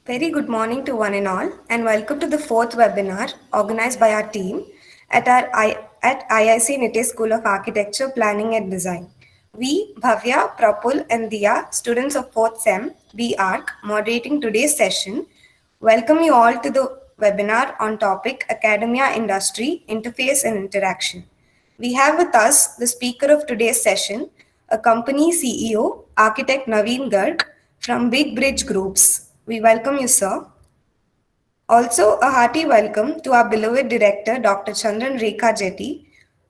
Very good morning to one and all, and welcome to the fourth webinar organized by our team at IIC Nite School of Architecture, Planning and Design. We, Bhavya, Prapul, and Diya, students of 4th SEM, BARC, moderating today's session, welcome you all to the webinar on topic Academia Industry, Interface and Interaction. We have with us the speaker of today's session, a company CEO, architect Naveen Garg from Big Bridge Groups. We welcome you, sir. Also, a hearty welcome to our beloved director, Dr. Chandran Rekha Jetty,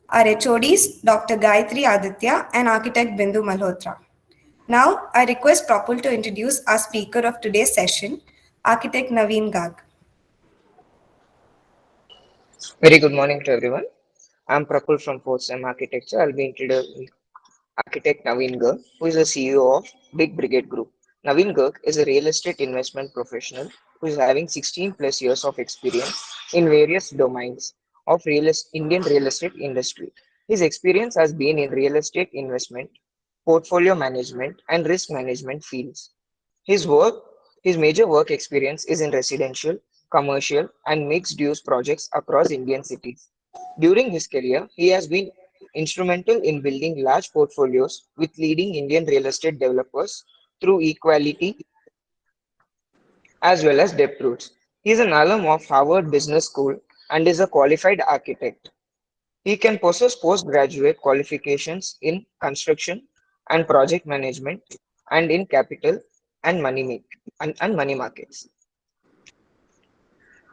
our HODs, Dr. Gayatri Aditya, and architect Bindu Malhotra. Now, I request Prapul to introduce our speaker of today's session, architect Naveen Garg. Very good morning to everyone. I'm Prapul from 4th SEM Architecture. I'll be introducing architect Naveen Garg, who is the CEO of Big Brigade Group. Naveen Garg is a real estate investment professional who is having 16 plus years of experience in various domains of Indian real estate industry. His experience has been in real estate investment, portfolio management, and risk management fields. His work, his major work experience is in residential, commercial, and mixed-use projects across Indian cities. During his career, he has been instrumental in building large portfolios with leading Indian real estate developers through equality as well as debt routes. He is an alum of Harvard Business School and is a qualified architect. He can possess postgraduate qualifications in construction and project management and in capital and and money markets.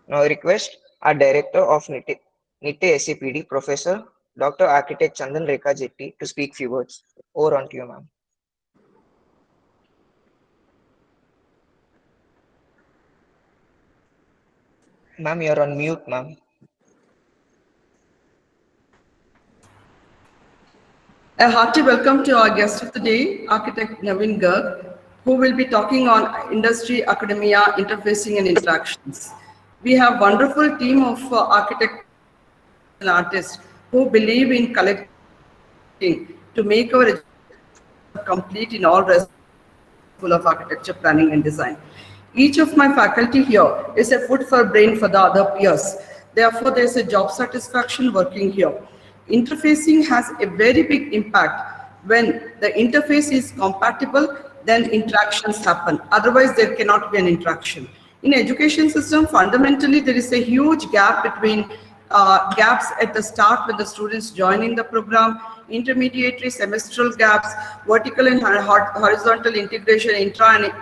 Now I request our Director of NITE SAPD, Professor Dr. Architect Chandan Rekha Jetty to speak few words. Over on to you, ma'am. Ma'am, you're on mute, ma'am. A hearty welcome to our guest of the day, architect Naveen Garg, who will be talking on industry, academia, interfacing and interactions. We have wonderful team of architects and artists who believe in collecting to make our education complete in all respects School of Architecture, Planning and Design. Each of my faculty here is a food for brain for the other peers. Therefore, there is a job satisfaction working here. Interfacing has a very big impact. When the interface is compatible, then interactions happen. Otherwise, there cannot be an interaction. In education system, fundamentally, there is a huge gap between gaps at the start when the students join in the program, intermediary semestral gaps, vertical and horizontal integration, intra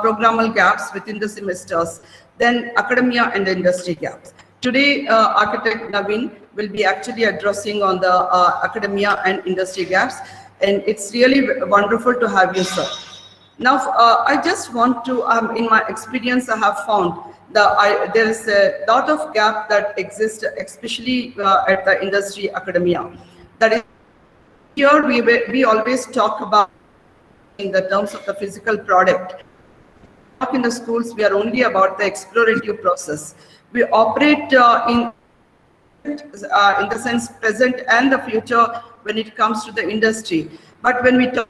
programmal gaps within the semesters, then academia and industry gaps. Today, architect Naveen will be actually addressing on the academia and industry gaps, and it's really wonderful to have you, sir. Now, I just want to, in my experience, I have found there is a lot of gap that exists, especially at the industry academia. That is, here we always talk about in the terms of the physical product. In the schools, we are only about the explorative process. We operate in the sense present and the future when it comes to the industry. But when we talk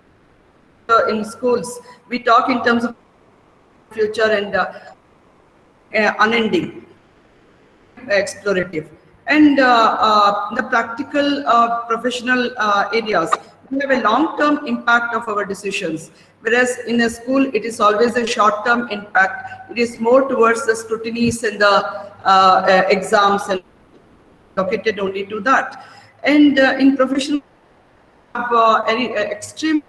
in schools, we talk in terms of future and unending, explorative. And the practical professional areas, we have a long-term impact of our decisions. Whereas in a school, it is always a short-term impact. It is more towards the scrutinies and the exams and located only to that. And in professional, very extreme.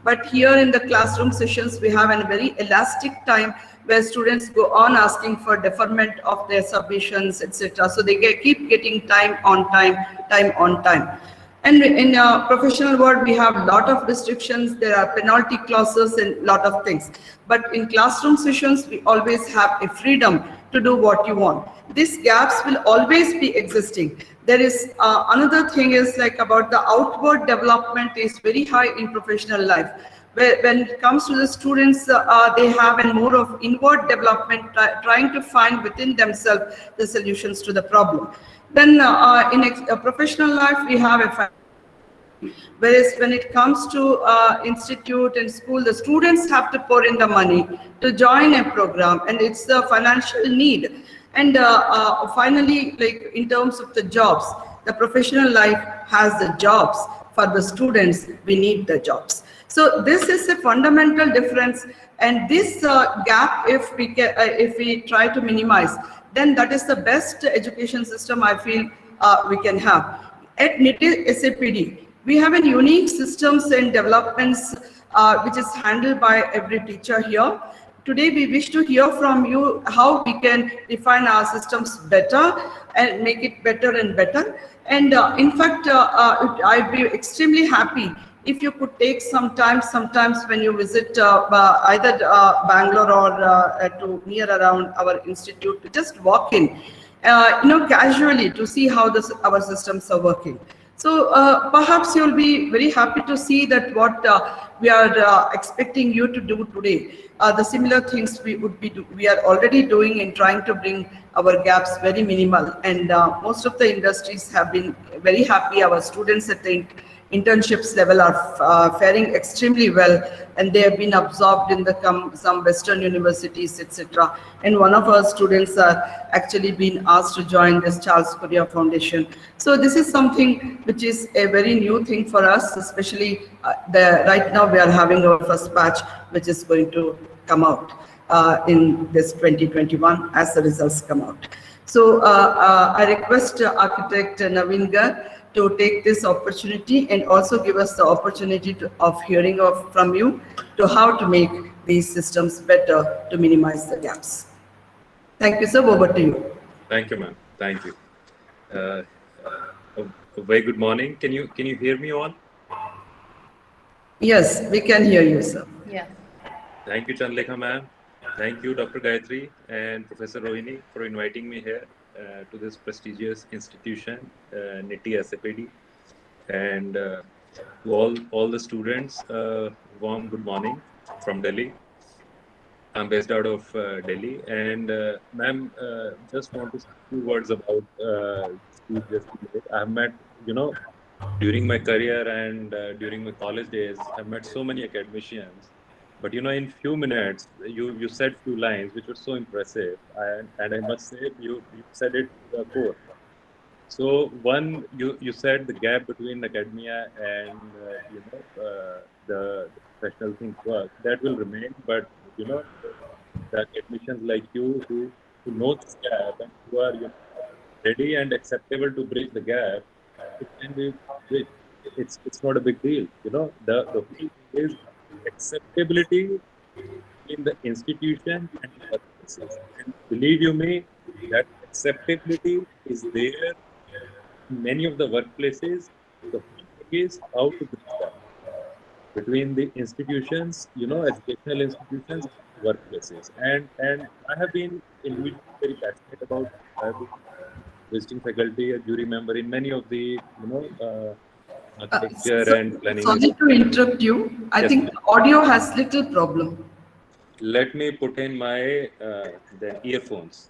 But here in the classroom sessions, we have a very elastic time where students go on asking for deferment of their submissions, etc. So they keep getting time on time, time on time. And in professional world, we have a lot of restrictions. There are penalty clauses and a lot of things. But in classroom sessions, we always have a freedom to do what you want. These gaps will always be existing. There is another thing is like about the outward development is very high in professional life. When it comes to the students, they have a more of inward development, trying to find within themselves the solutions to the problem. Then in a professional life, we have a Whereas when it comes to institute and school, the students have to pour in the money to join a program, and it's a financial need. And finally, like in terms of the jobs, the professional life has the jobs. For the students, we need the jobs. So this is a fundamental difference, and this gap, if we try to minimize, then that is the best education system I feel we can have. At NITI SAPD, we have a unique systems and developments which is handled by every teacher here. Today, we wish to hear from you how we can define our systems better and make it better and better. And in fact, I'd be extremely happy if you could take some time, sometimes when you visit either Bangalore or to near around our institute, to just walk in, casually to see how our systems are working. So perhaps you'll be very happy to see that what we are expecting you to do today, the similar things we are already doing in trying to bring our gaps very minimal. And most of the industries have been very happy. Our students at the internships level are faring extremely well, and they have been absorbed in some Western universities, etc. And one of our students are actually been asked to join this Charles Korea Foundation. So this is something which is a very new thing for us, especially right now we are having our first batch, which is going to come out in this 2021 as the results come out. So I request Architect Naveen Garg to take this opportunity and also give us the opportunity of hearing from you to how to make these systems better to minimize the gaps. Thank you, sir. Over to you. Thank you, ma'am. Thank you. A very good morning. Can you hear me all? Yes, we can hear you, sir. Yeah. Thank you, Chandlekha ma'am. Thank you, Dr. Gayatri and Professor Rohini, for inviting me here to this prestigious institution, NITI SAPD, and to all the students, warm good morning from Delhi. I'm based out of Delhi, and ma'am, just want to say a few words about speech yesterday. I've met, during my career and during my college days, I've met so many academicians. But in few minutes, you said few lines which were so impressive, and I must say you said it core. So one, you said the gap between academia and the professional things work, that will remain. But the academicians like you who know this gap and who are ready and acceptable to bridge the gap, it can be bridged. It's not a big deal. The whole thing is acceptability in the institution and the workplaces. And believe you me, that acceptability is there in many of the workplaces. The whole thing is how to bridge that between the institutions, educational institutions, and workplaces. And I have been individually very passionate about visiting faculty, a jury member in many of the, architecture and planning. Sorry to interrupt you. I think the audio has little problem. Let me put in my the earphones.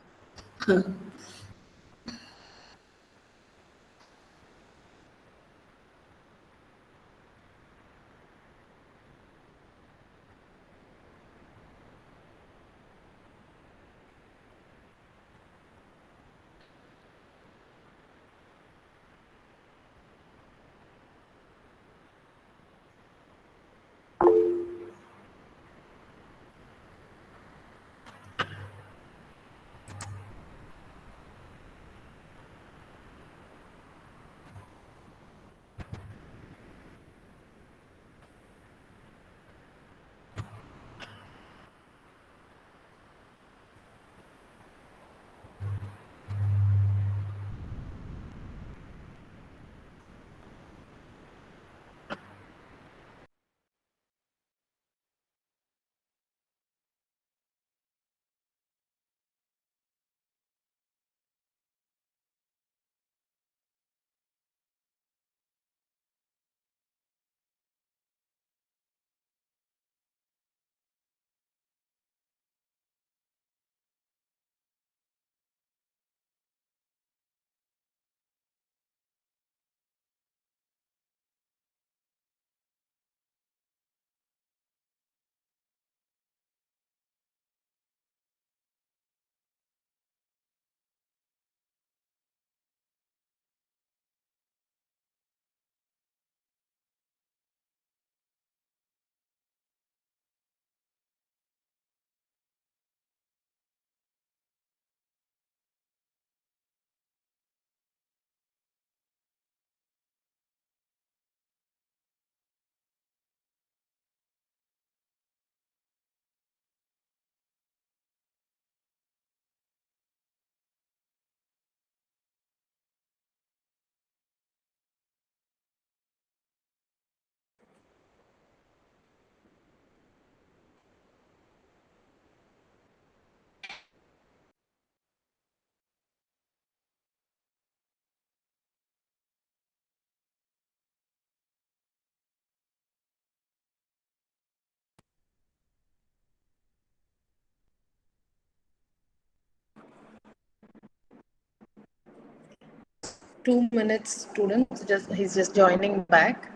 2 minutes, students. He's just joining back.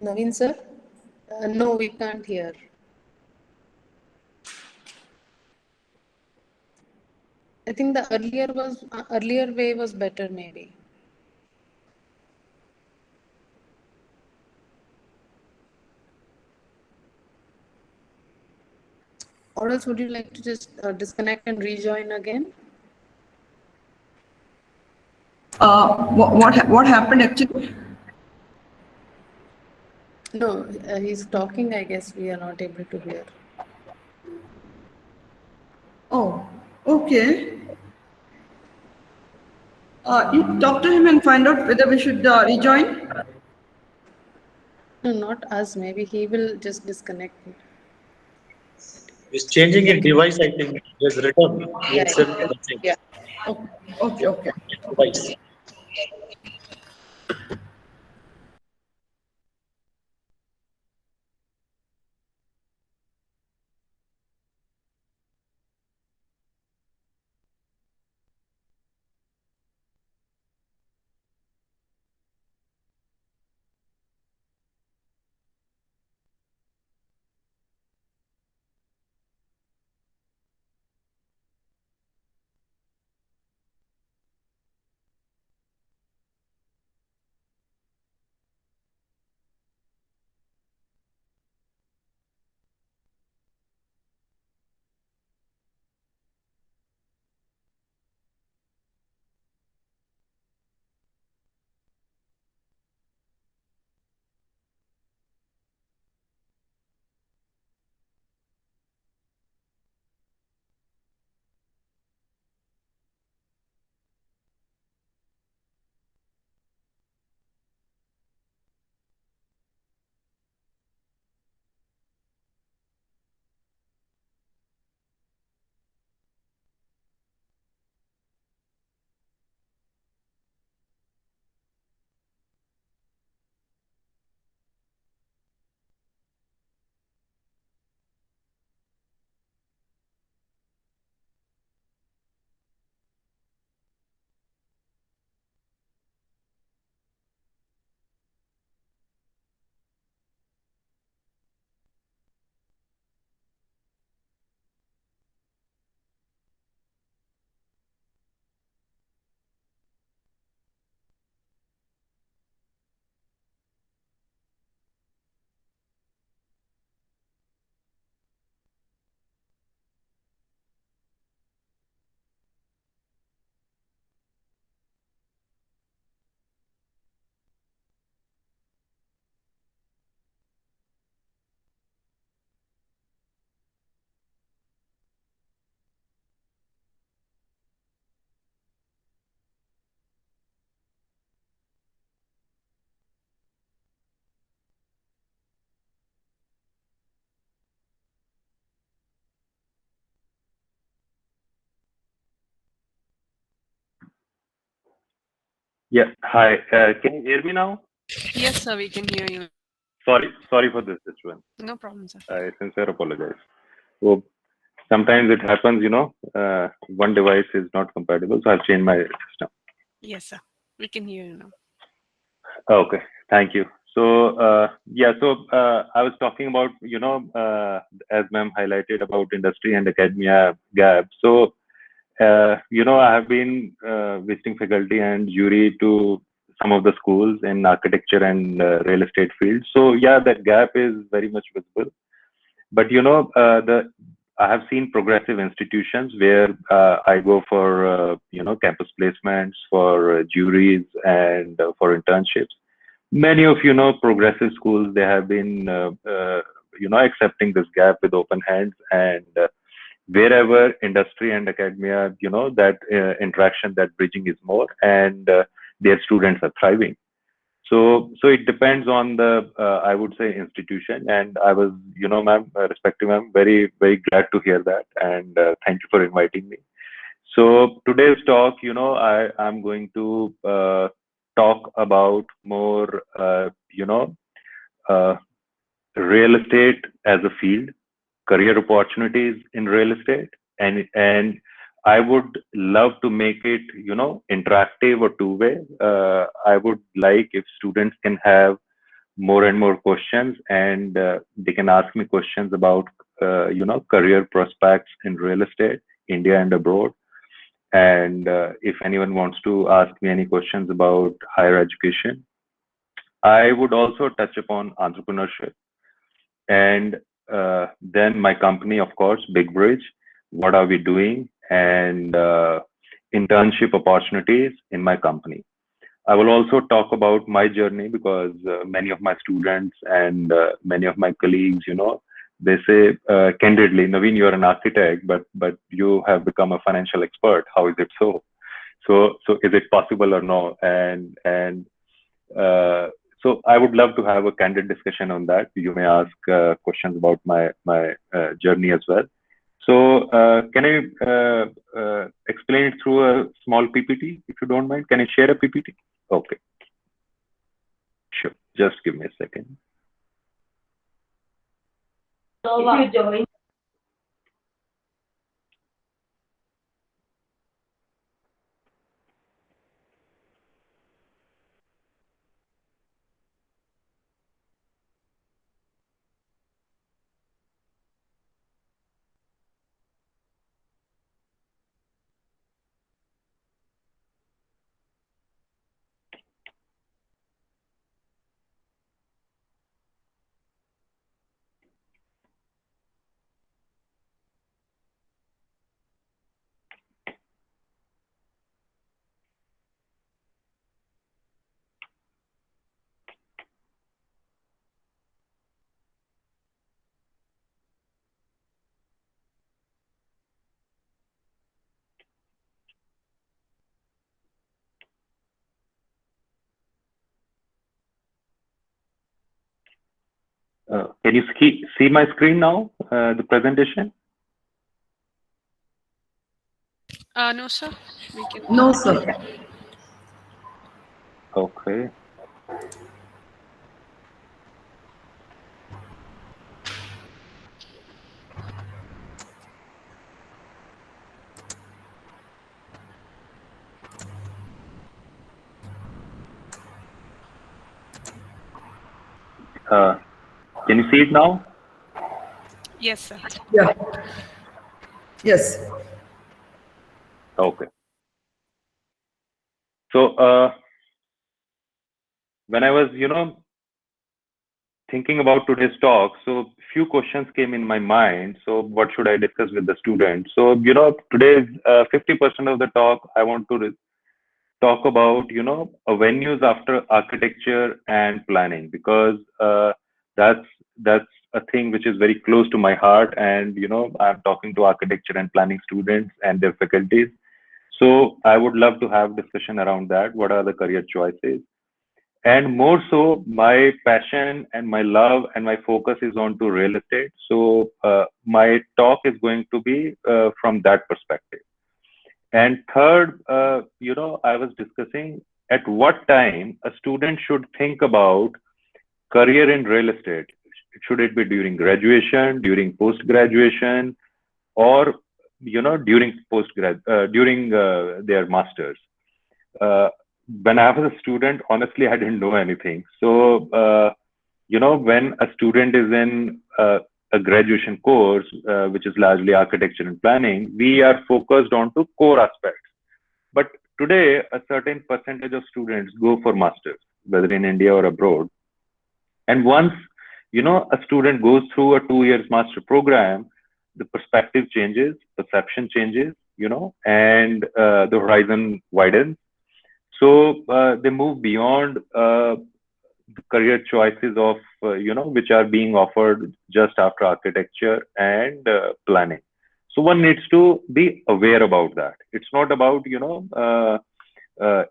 Naveen sir? No, we can't hear. I think the earlier way was better maybe. Or else would you like to just disconnect and rejoin again? What happened actually? No, he's talking. I guess we are not able to hear. Oh, okay. You talk to him and find out whether we should rejoin. No, not us. Maybe he will just disconnect. He's changing his device, I think. There's written Yeah, EXL message. yeah. Okay, okay, okay. Device. Yeah. Hi. Can you hear me now? Yes, sir, we can hear you. Sorry for this one. No problem, sir. I sincere apologize. So sometimes it happens, one device is not compatible, so I've changed my system. Yes, sir. We can hear you now. Okay. Thank you. So I was talking about, as ma'am highlighted about industry and academia gap. So I have been visiting faculty and jury to some of the schools in architecture and real estate field. So yeah, that gap is very much visible. But the I have seen progressive institutions where I go for campus placements, for juries, and for internships. Many of progressive schools, they have been accepting this gap with open hands, and wherever industry and academia, that interaction, that bridging is more, and their students are thriving. So it depends on the, I would say, institution. And I was, ma'am, respective ma'am, very, very glad to hear that. And thank you for inviting me. So today's talk, I'm going to talk about more, uh, real estate as a field, career opportunities in real estate, and I would love to make it interactive or two-way. I would like if students can have more and more questions, and they can ask me questions about career prospects in real estate, India and abroad. And if anyone wants to ask me any questions about higher education, I would also touch upon entrepreneurship, and then my company, of course, Big Bridge. What are we doing? And internship opportunities in my company. I will also talk about my journey, because many of my students and many of my colleagues, they say candidly, Naveen, you're an architect, but you have become a financial expert. How is it so? So is it possible or no? And uh, so I would love to have a candid discussion on that. You may ask questions about my journey as well. So can I explain it through a small PPT, if you don't mind? Can I share a PPT? Okay, sure. Just give me a second. If you join. Can you see my screen now, the presentation? No, sir. We can. No, sir. Okay. Can you see it now? Yes, sir. Yeah. Yes. Okay. So when I was, thinking about today's talk, so few questions came in my mind. So what should I discuss with the students? So, today's 50% of the talk, I want to talk about, venues after architecture and planning, because that's a thing which is very close to my heart. And, I'm talking to architecture and planning students and their faculties. So I would love to have discussion around that. What are the career choices? And more so, my passion and my love and my focus is on to real estate. So my talk is going to be from that perspective. And third, I was discussing at what time a student should think about career in real estate. Should it be during graduation, during post graduation, or during their masters? When I was a student, honestly, I didn't know anything. So when a student is in a graduation course, which is largely architecture and planning, we are focused on to core aspects. But today, a certain percentage of students go for masters, whether in India or abroad. And once a student goes through a 2 years master program, the perspective changes, perception changes, and the horizon widens. So they move beyond the career choices of which are being offered just after architecture and planning. So one needs to be aware about that. It's not about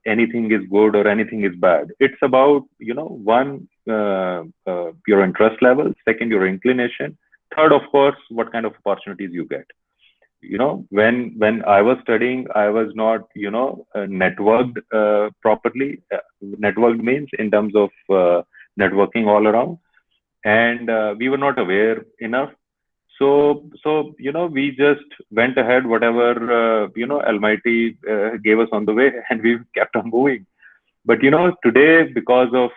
anything is good or anything is bad. It's about one, your interest level, second, your inclination, third, of course, what kind of opportunities you get. When I was studying, I was not networked properly. Networked means in terms of networking all around, and we were not aware enough. So we just went ahead, whatever Almighty gave us on the way, and we kept on moving. But today, because of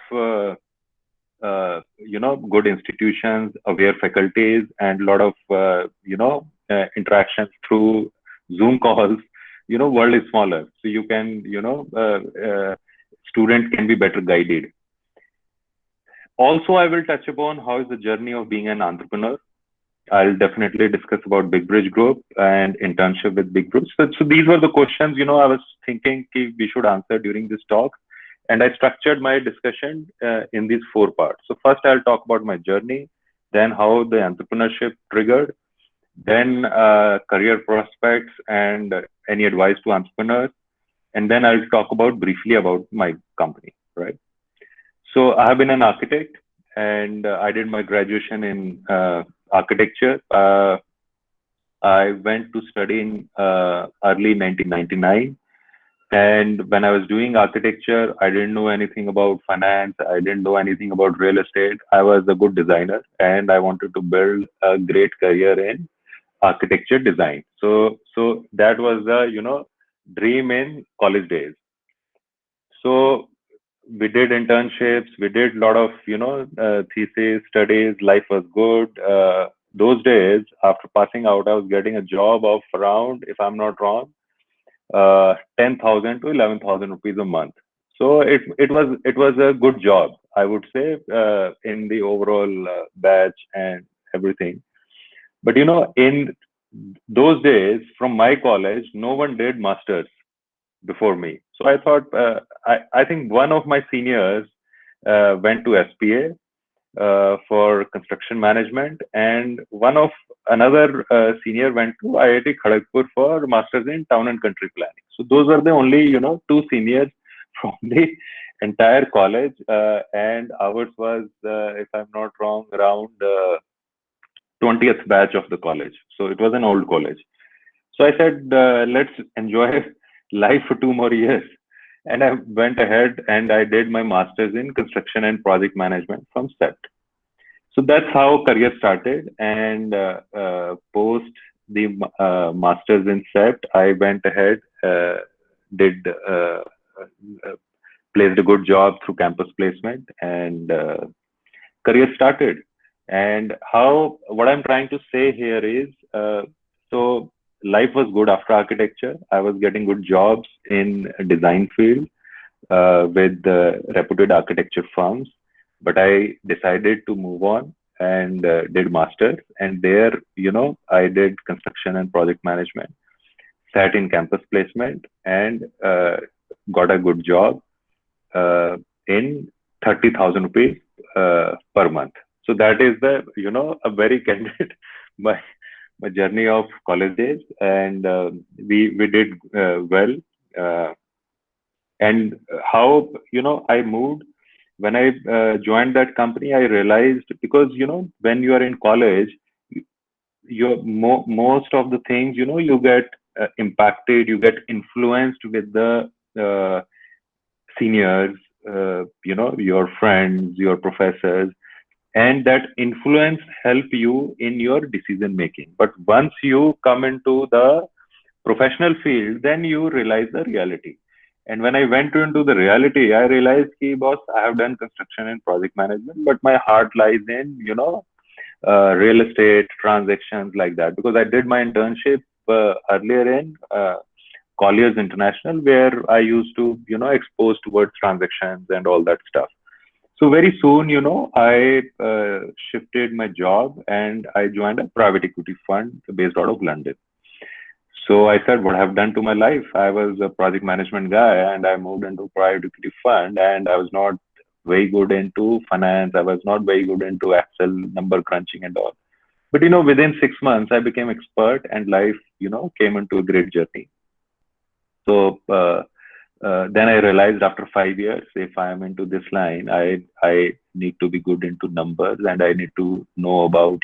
good institutions, aware faculties, and a lot of interactions through Zoom calls, world is smaller, so you can student can be better guided. Also, I will touch upon how is the journey of being an entrepreneur. I'll definitely discuss about Big Bridge Group and internship with Big Bridge. So these were the questions, I was thinking we should answer during this talk. And I structured my discussion in these 4 parts. So first, I'll talk about my journey, then how the entrepreneurship triggered, then career prospects and any advice to entrepreneurs. And then I'll talk briefly about my company, right? So I have been an architect, and I did my graduation in architecture. I went to study in early 1999. And when I was doing architecture, I didn't know anything about finance. I didn't know anything about real estate. I was a good designer, and I wanted to build a great career in architecture design. So that was the dream in college days. So we did internships. We did a lot of thesis studies. Life was good. Those days, after passing out, I was getting a job of around, if I'm not wrong, 10,000 to 11,000 rupees a month. So it was a good job, I would say, in the overall batch and everything. But in those days, from my college, no one did masters before me. So I thought, I think one of my seniors went to SPA for construction management, and another senior went to IIT Kharagpur for masters in town and country planning. So those were the only 2 seniors from the entire college, and ours was, if I'm not wrong, around 20th batch of the college. So it was an old college. So I said, let's enjoy life for 2 more years. And I went ahead and I did my master's in construction and project management from CEPT. So that's how career started. And post the master's in CEPT, I went ahead, placed a good job through campus placement, and career started. And what I'm trying to say here is, so life was good after architecture. I was getting good jobs in design field with reputed architecture firms, but I decided to move on and did masters. And there, I did construction and project management, sat in campus placement, and got a good job in 30,000 rupees per month. So that is a very candid my journey of college days, and we did well. And how I moved when I joined that company, I realized, because when you are in college, most of the things you get impacted, you get influenced with the seniors, your friends, your professors, and that influence help you in your decision making. But once you come into the professional field, then you realize the reality. And when I went into the reality, I realized, ki, boss, I have done construction and project management, but my heart lies in, real estate transactions like that. Because I did my internship earlier in Colliers International, where I used to, expose towards transactions and all that stuff. So very soon, I shifted my job and I joined a private equity fund based out of London. So I said, what I've done to my life? I was a project management guy and I moved into private equity fund, and I was not very good into finance. I was not very good into Excel number crunching and all. But, within 6 months, I became expert and life, came into a great journey. So then I realized after 5 years, if I am into this line, I need to be good into numbers and I need to know about,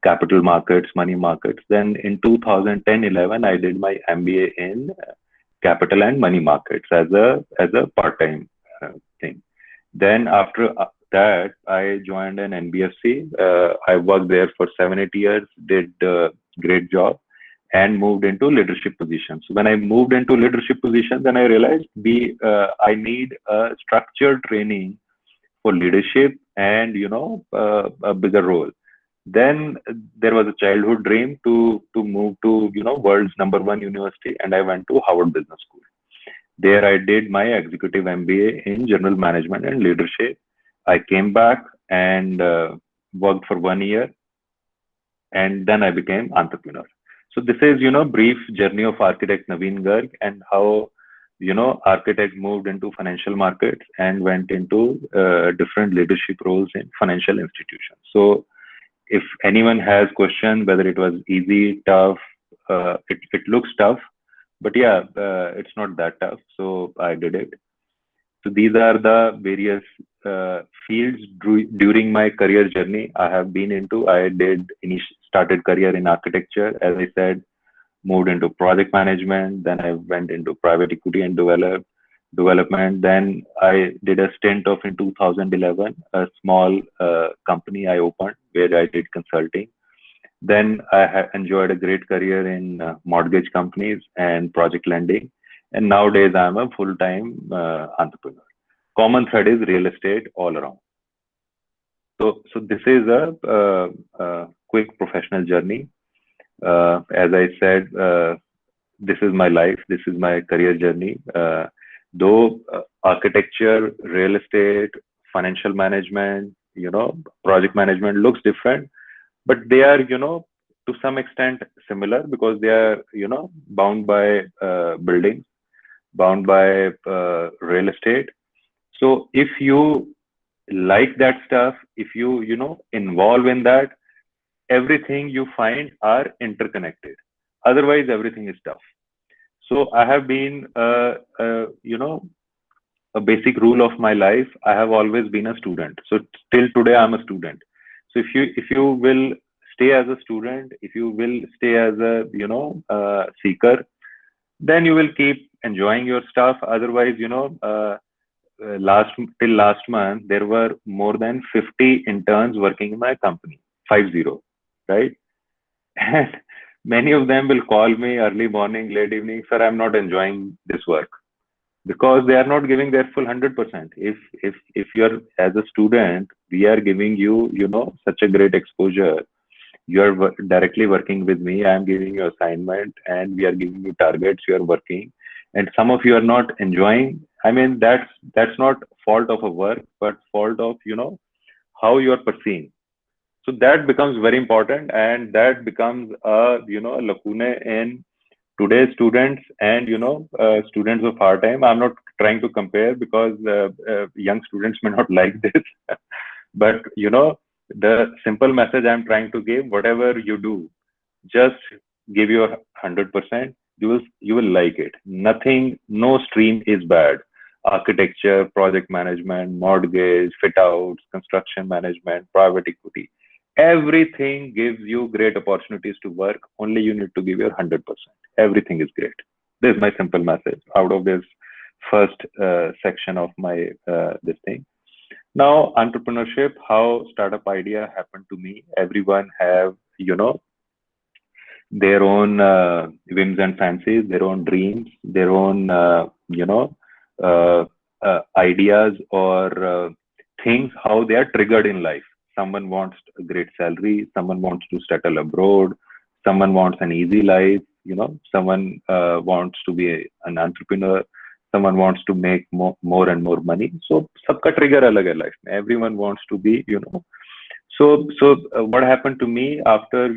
capital markets, money markets. Then in 2010-11, I did my MBA in capital and money markets as a part-time thing. Then after that, I joined an NBFC. I worked there for 7-8 years, did a great job, and moved into leadership positions. When I moved into leadership positions, then I realized I need a structured training for leadership and a bigger role. Then there was a childhood dream to move to world's #1 university, and I went to Harvard Business School. There I did my executive MBA in general management and leadership. I came back and worked for 1 year, and then I became entrepreneur. So this is brief journey of architect Naveen Garg and how architect moved into financial markets and went into different leadership roles in financial institutions. So if anyone has question whether it was easy, tough, it looks tough, but yeah, it's not that tough. So I did it. So these are the various fields during my career journey I have been into. I started career in architecture, as I said, moved into project management. Then I went into private equity and development. Then I did a stint of in 2011, a small company I opened where I did consulting. Then I enjoyed a great career in mortgage companies and project lending. And nowadays I'm a full-time entrepreneur. Common thread is real estate all around. So this is a quick professional journey. As I said, this is my life. This is my career journey. Though architecture, real estate, financial management, project management looks different, but they are, to some extent similar because they are, bound by buildings, bound by real estate. So if you like that stuff, if you, involve in that, everything you find are interconnected. Otherwise, everything is tough. So I have been, a basic rule of my life. I have always been a student. So till today, I'm a student. So if you will stay as a student, if you will stay as a, seeker, then you will keep enjoying your stuff. Otherwise, till last month, there were more than 50 interns working in my company, 50, right? And many of them will call me early morning, late evening, sir, I'm not enjoying this work because they are not giving their full 100%. If you're as a student, we are giving you, such a great exposure. You're directly working with me. I'm giving you assignment and we are giving you targets. You are working and some of you are not enjoying. I mean, that's not fault of a work, but fault of, how you are perceiving. So that becomes very important, and that becomes a lacune in today's students and students of our time. I'm not trying to compare because young students may not like this, but the simple message I'm trying to give: whatever you do, just give your 100%. You will like it. Nothing, no stream is bad. Architecture, project management, mortgage, fit outs, construction management, private equity. Everything gives you great opportunities to work. Only you need to give your 100%. Everything is great. This is my simple message out of this first section of my this thing. Now, entrepreneurship, how startup idea happened to me. Everyone have, their own whims and fancies, their own dreams, their own, ideas or things, how they are triggered in life. Someone wants a great salary, someone wants to settle abroad, someone wants an easy life, someone wants to be an entrepreneur, someone wants to make more and more money. So, sabka trigger alag hai life. Everyone wants to be, So what happened to me after,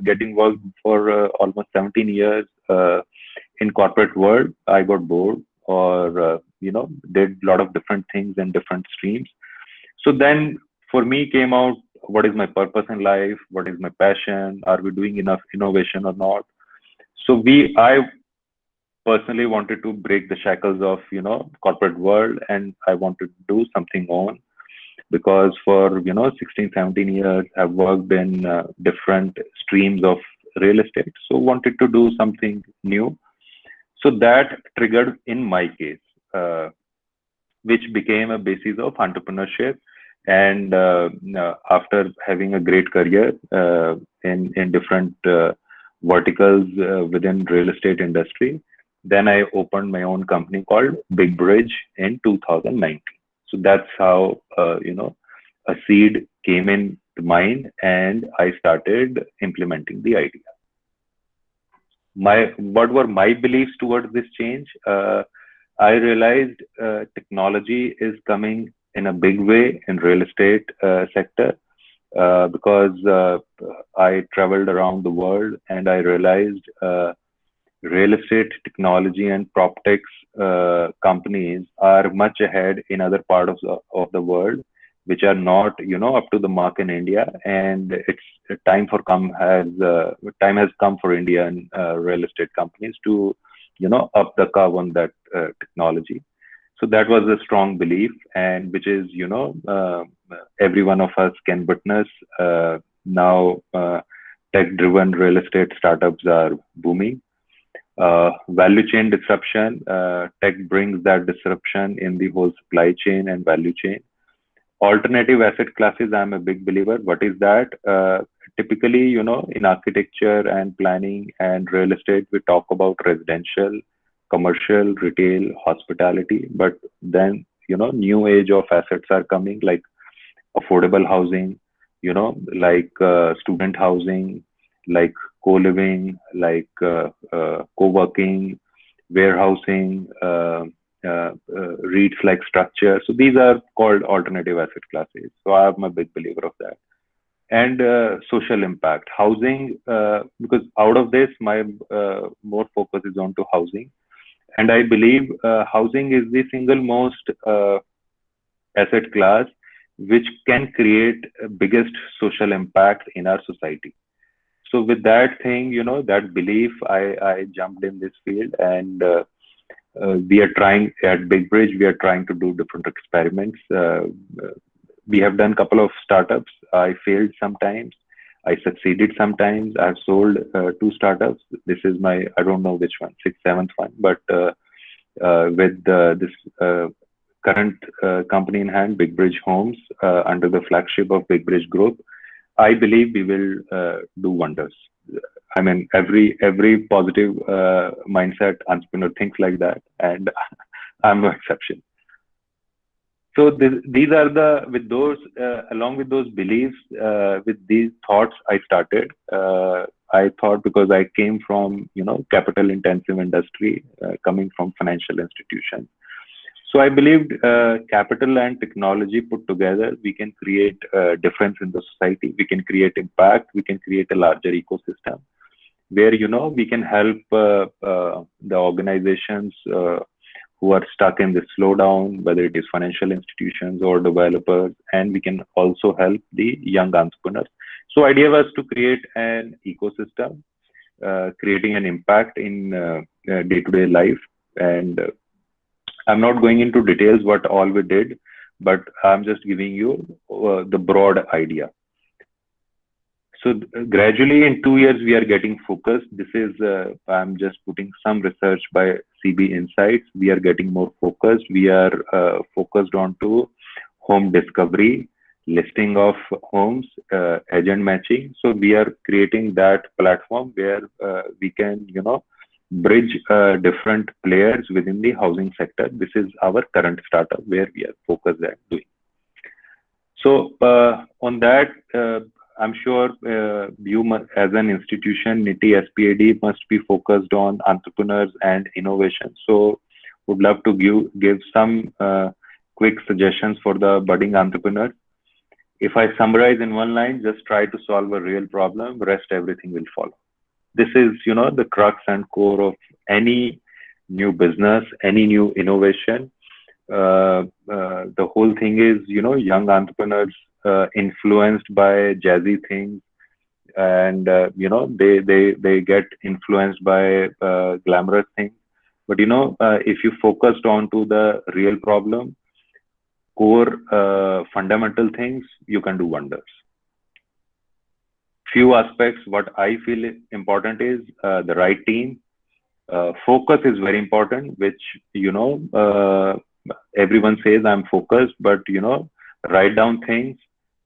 getting work for almost 17 years in corporate world, I got bored or, did a lot of different things in different streams. So then for me came out, what is my purpose in life? What is my passion? Are we doing enough innovation or not? So I personally wanted to break the shackles of, corporate world, and I wanted to do something on, because for 16 17 years I've worked in different streams of real estate, so wanted to do something new. So that triggered in my case, which became a basis of entrepreneurship. And after having a great career in different verticals within real estate industry, then I opened my own company called Big Bridge in 2019. So that's how, a seed came in mind, and I started implementing the idea. What were my beliefs towards this change? I realized technology is coming in a big way in real estate sector, because I traveled around the world and I realized real estate technology and proptech companies are much ahead in other parts of the world, which are not, up to the mark in India. And it's time has come for Indian real estate companies to, up the curve on that technology. So that was a strong belief, and which is, every one of us can witness now. Tech-driven real estate startups are booming. Value chain disruption, tech brings that disruption in the whole supply chain and value chain. Alternative asset classes, I'm a big believer. What is that? Typically, in architecture and planning and real estate, we talk about residential, commercial, retail, hospitality. But then, new age of assets are coming, like affordable housing, like student housing, like co-living, like co-working, warehousing, REITs like structure. So these are called alternative asset classes. So I'm a big believer of that. And social impact, housing, because out of this, my more focus is on to housing. And I believe housing is the single most asset class which can create biggest social impact in our society. So with that thing, that belief, I jumped in this field, and we are trying at Big Bridge, we are trying to do different experiments. We have done a couple of startups. I failed sometimes. I succeeded sometimes. I've sold 2 startups. This is my, I don't know which one, 6th, 7th one, but with this current company in hand, Big Bridge Homes, under the flagship of Big Bridge Group, I believe we will do wonders. I mean, every positive mindset entrepreneur thinks like that, and I'm no exception. So these are with those, along with those beliefs, with these thoughts, I started. I thought, because I came from, capital intensive industry, coming from financial institutions. So I believed capital and technology put together, we can create a difference in the society. We can create impact. We can create a larger ecosystem where, we can help the organizations who are stuck in this slowdown, whether it is financial institutions or developers, and we can also help the young entrepreneurs. So idea was to create an ecosystem, creating an impact in day-to-day life. And I'm not going into details what all we did, but I'm just giving you the broad idea. So gradually in 2 years, we are getting focused. This is, I'm just putting some research by CB Insights, we are getting more focused. We are focused on to home discovery, listing of homes, agent matching. So we are creating that platform where we can, bridge different players within the housing sector. This is our current startup where we are focused at doing. So on that, I'm sure you as an institution, NITI SPAD must be focused on entrepreneurs and innovation. So would love to give some quick suggestions for the budding entrepreneur. If I summarize in one line, just try to solve a real problem, rest everything will follow. This is, the crux and core of any new business, any new innovation. The whole thing is, young entrepreneurs influenced by jazzy things, and they get influenced by glamorous things. But if you focused on to the real problem, core fundamental things, you can do wonders. Few aspects what I feel important is the right team. Focus is very important, which everyone says I'm focused, but write down things,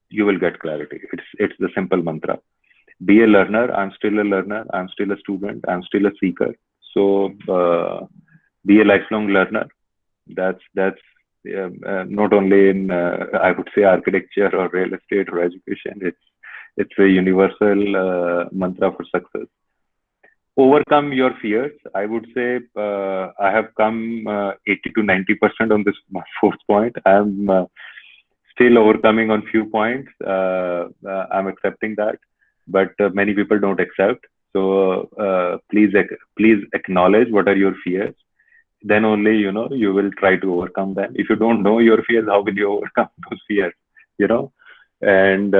you will get clarity. It's the simple mantra. Be a learner. I'm still a learner. I'm still a student. I'm still a seeker. So be a lifelong learner. That's not only in I would say architecture or real estate or education. It's a universal mantra for success. Overcome your fears. I would say I have come 80 to 90% on this fourth point. I'm still overcoming on few points. I'm accepting that, but many people don't accept. So please acknowledge what are your fears. Then only you will try to overcome them. If you don't know your fears, how will you overcome those fears? And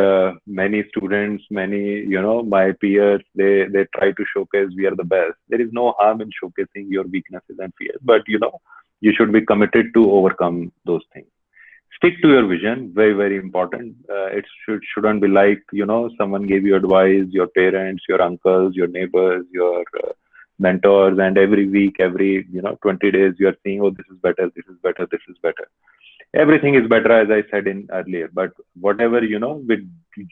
many students, my peers, they try to showcase we are the best. There is no harm in showcasing your weaknesses and fears, but you should be committed to overcome those things. Stick to your vision, very, very important. It shouldn't be like, someone gave you advice, your parents, your uncles, your neighbors, your mentors, and every week, every 20 days, you are saying, oh, this is better, this is better, this is better. Everything is better, as I said in earlier, but whatever, with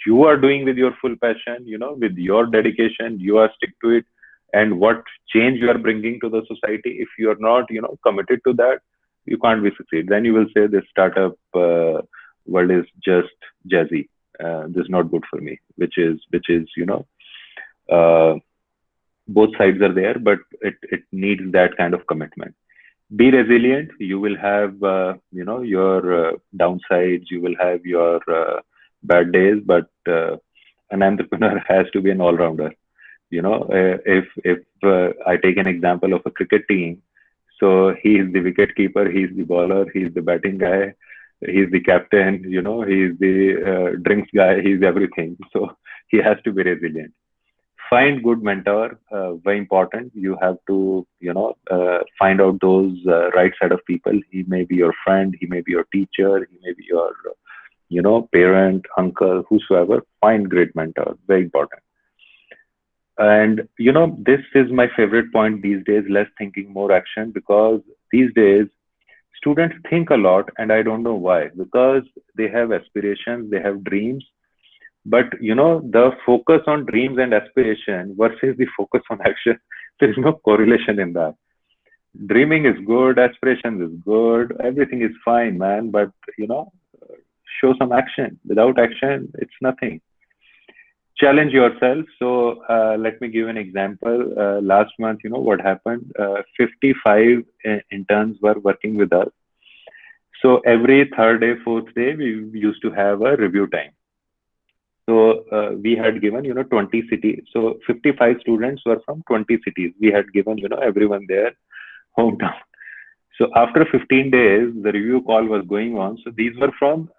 you are doing with your full passion, with your dedication, you are stick to it. And what change you are bringing to the society, if you are not, committed to that, you can't be succeed. Then you will say this startup world is just jazzy. This is not good for me, which is, both sides are there, but it needs that kind of commitment. Be resilient. You will have, your downsides. You will have your bad days, but an entrepreneur has to be an all-rounder. If I take an example of a cricket team, so he is the wicket keeper, he is the bowler, he is the batting guy, he is the captain, he is the drinks guy, he is everything. So he has to be resilient. Find good mentor, very important. You have to, find out those right set of people. He may be your friend, he may be your teacher, he may be your, parent, uncle, whosoever. Find great mentor, very important. And, this is my favorite point these days, less thinking, more action, because these days students think a lot, and I don't know why, because they have aspirations, they have dreams. But, the focus on dreams and aspiration versus the focus on action, there is no correlation in that. Dreaming is good, aspiration is good, everything is fine, man. But, show some action. Without action, it's nothing. Challenge yourself. So let me give an example. Last month, what happened? 55 interns were working with us. So every third day, fourth day, we used to have a review time. So we had given, 20 cities. So 55 students were from 20 cities. We had given, everyone their hometown. So after 15 days, the review call was going on. So these were from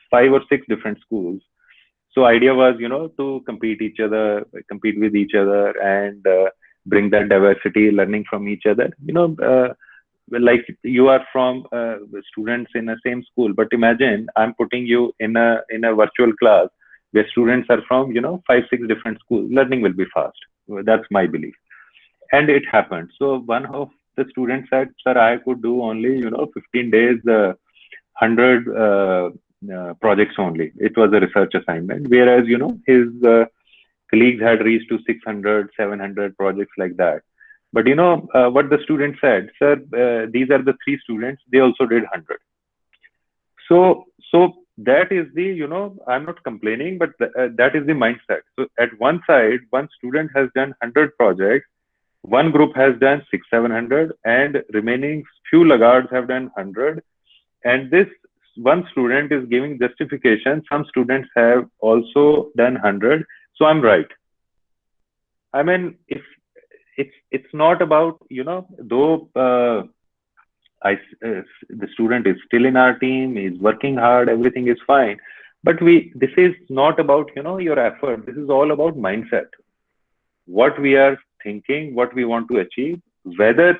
five or six different schools. So idea was, to compete with each other and bring that diversity, learning from each other. Like you are from students in the same school, but imagine I'm putting you in a virtual class where students are from 5-6 different schools. Learning will be fast. That's my belief. And it happened. So one of the students said, sir, I could do only, 15 days, 100 projects only. It was a research assignment, whereas, his colleagues had reached to 600, 700 projects like that. But what the student said, sir, these are the three students, they also did 100. So that is the, I'm not complaining, but that is the mindset. So at one side, one student has done 100 projects, one group has done 600, 700, and remaining few laggards have done 100. And this one student is giving justification. Some students have also done 100. So I'm right. I mean, if it's not about, though the student is still in our team, is working hard, everything is fine. But this is not about, your effort. This is all about mindset. What we are thinking, what we want to achieve, whether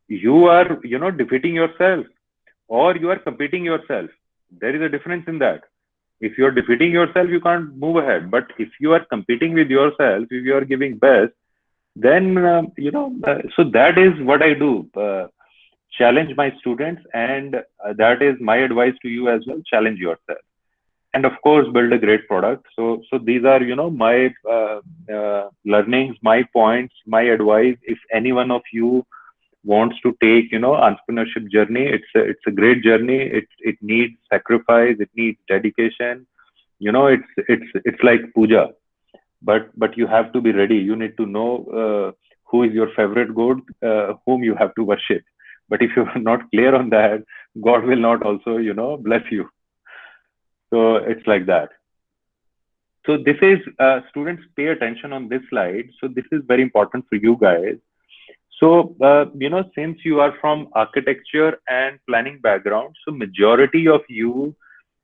you are, defeating yourself or you are competing yourself. There is a difference in that. If you are defeating yourself, you can't move ahead. But if you are competing with yourself, if you are giving best, then, so that is what I do. Challenge my students, and that is my advice to you as well. Challenge yourself, and of course build a great product. So these are, my learnings, my points, my advice. If any one of you wants to take, entrepreneurship journey, it's a great journey. It needs sacrifice, it needs dedication. It's like puja, but you have to be ready. You need to know who is your favorite god, whom you have to worship. But if you're not clear on that, God will not also, bless you. So it's like that. So this is, students, pay attention on this slide. So this is very important for you guys. So, since you are from architecture and planning background, so majority of you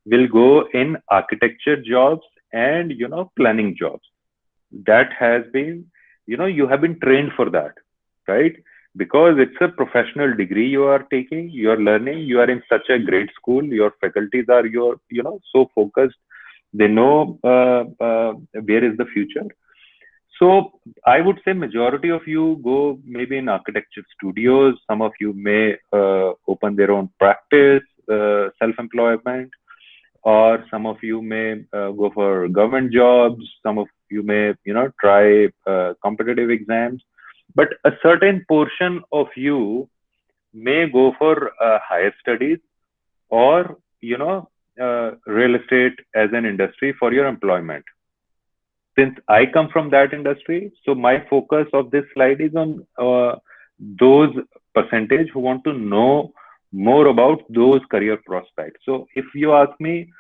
will go in architecture jobs and, planning jobs. That has been, you have been trained for that, right? Because it's a professional degree you are taking, you are learning, you are in such a great school, your faculties are, so focused, they know where is the future. So I would say majority of you go maybe in architecture studios, some of you may open their own practice, self-employment, or some of you may go for government jobs, some of you may, try competitive exams. But a certain portion of you may go for higher studies or, real estate as an industry for your employment. Since I come from that industry, so my focus of this slide is on those percentage who want to know more about those career prospects. So if you ask me,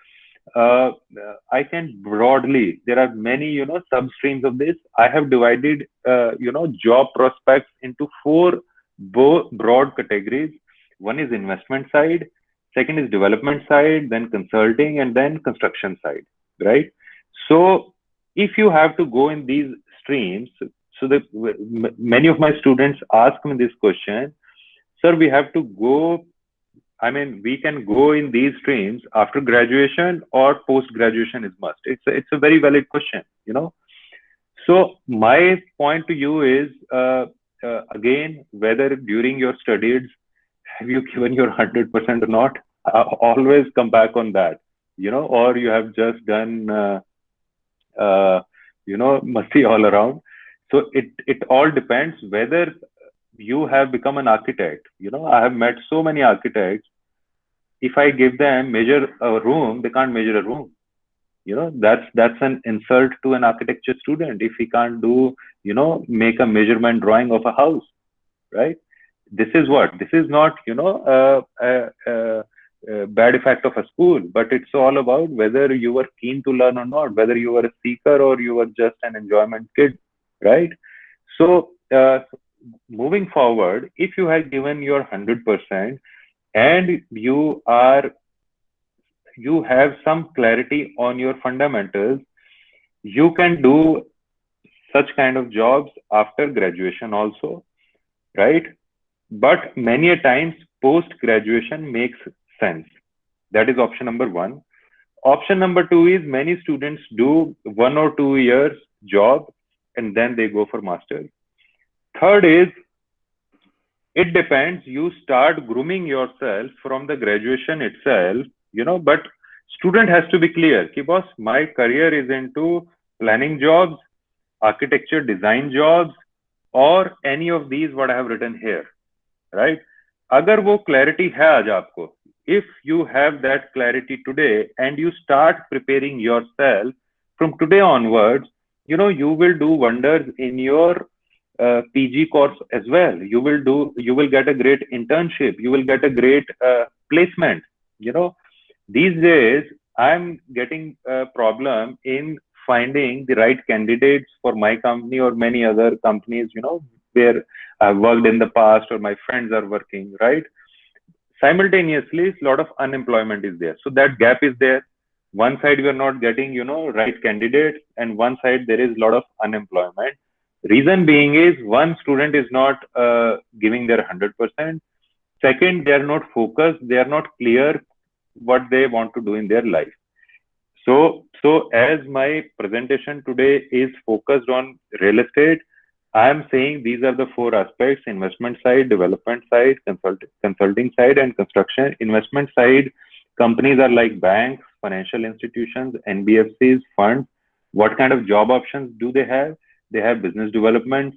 I can broadly, there are many, sub-streams of this. I have divided, job prospects into four broad categories. One is investment side, second is development side, then consulting, and then construction side, right? So if you have to go in these streams, so that many of my students ask me this question, sir, we have to go, we can go in these streams after graduation or post-graduation is must. It's a very valid question, So my point to you is, again, whether during your studies, have you given your 100% or not? Always come back on that, or you have just done, messy all around. So it all depends whether you have become an architect. I have met so many architects. If I give them measure a room, they can't measure a room. That's an insult to an architecture student if he can't do, make a measurement drawing of a house, right? This is not, a bad effect of a school, but it's all about whether you were keen to learn or not, whether you were a seeker or you were just an enjoyment kid, right? So moving forward, if you have given your 100% and you have some clarity on your fundamentals, you can do such kind of jobs after graduation also, right? But many a times post graduation makes sense. That is option number one. Option number two is many students do 1 or 2 years job and then they go for masters. Third is, it depends. You start grooming yourself from the graduation itself, but student has to be clear, ki boss, my career is into planning jobs, architecture design jobs, or any of these what I have written here, right? Agar wo clarity hai aaj aapko, if you have that clarity today and you start preparing yourself from today onwards, you will do wonders in your PG course as well. You will get a great internship. You will get a great placement. These days I'm getting a problem in finding the right candidates for my company or many other companies, where I've worked in the past or my friends are working, right? Simultaneously, a lot of unemployment is there. So that gap is there. One side we are not getting, right candidates, and one side there is a lot of unemployment. Reason being is, one, student is not giving their 100%. Second, they are not focused. They are not clear what they want to do in their life. So as my presentation today is focused on real estate, I am saying these are the four aspects: investment side, development side, consulting side, and construction. Investment side, companies are like banks, financial institutions, NBFCs, funds. What kind of job options do they have? They have business development,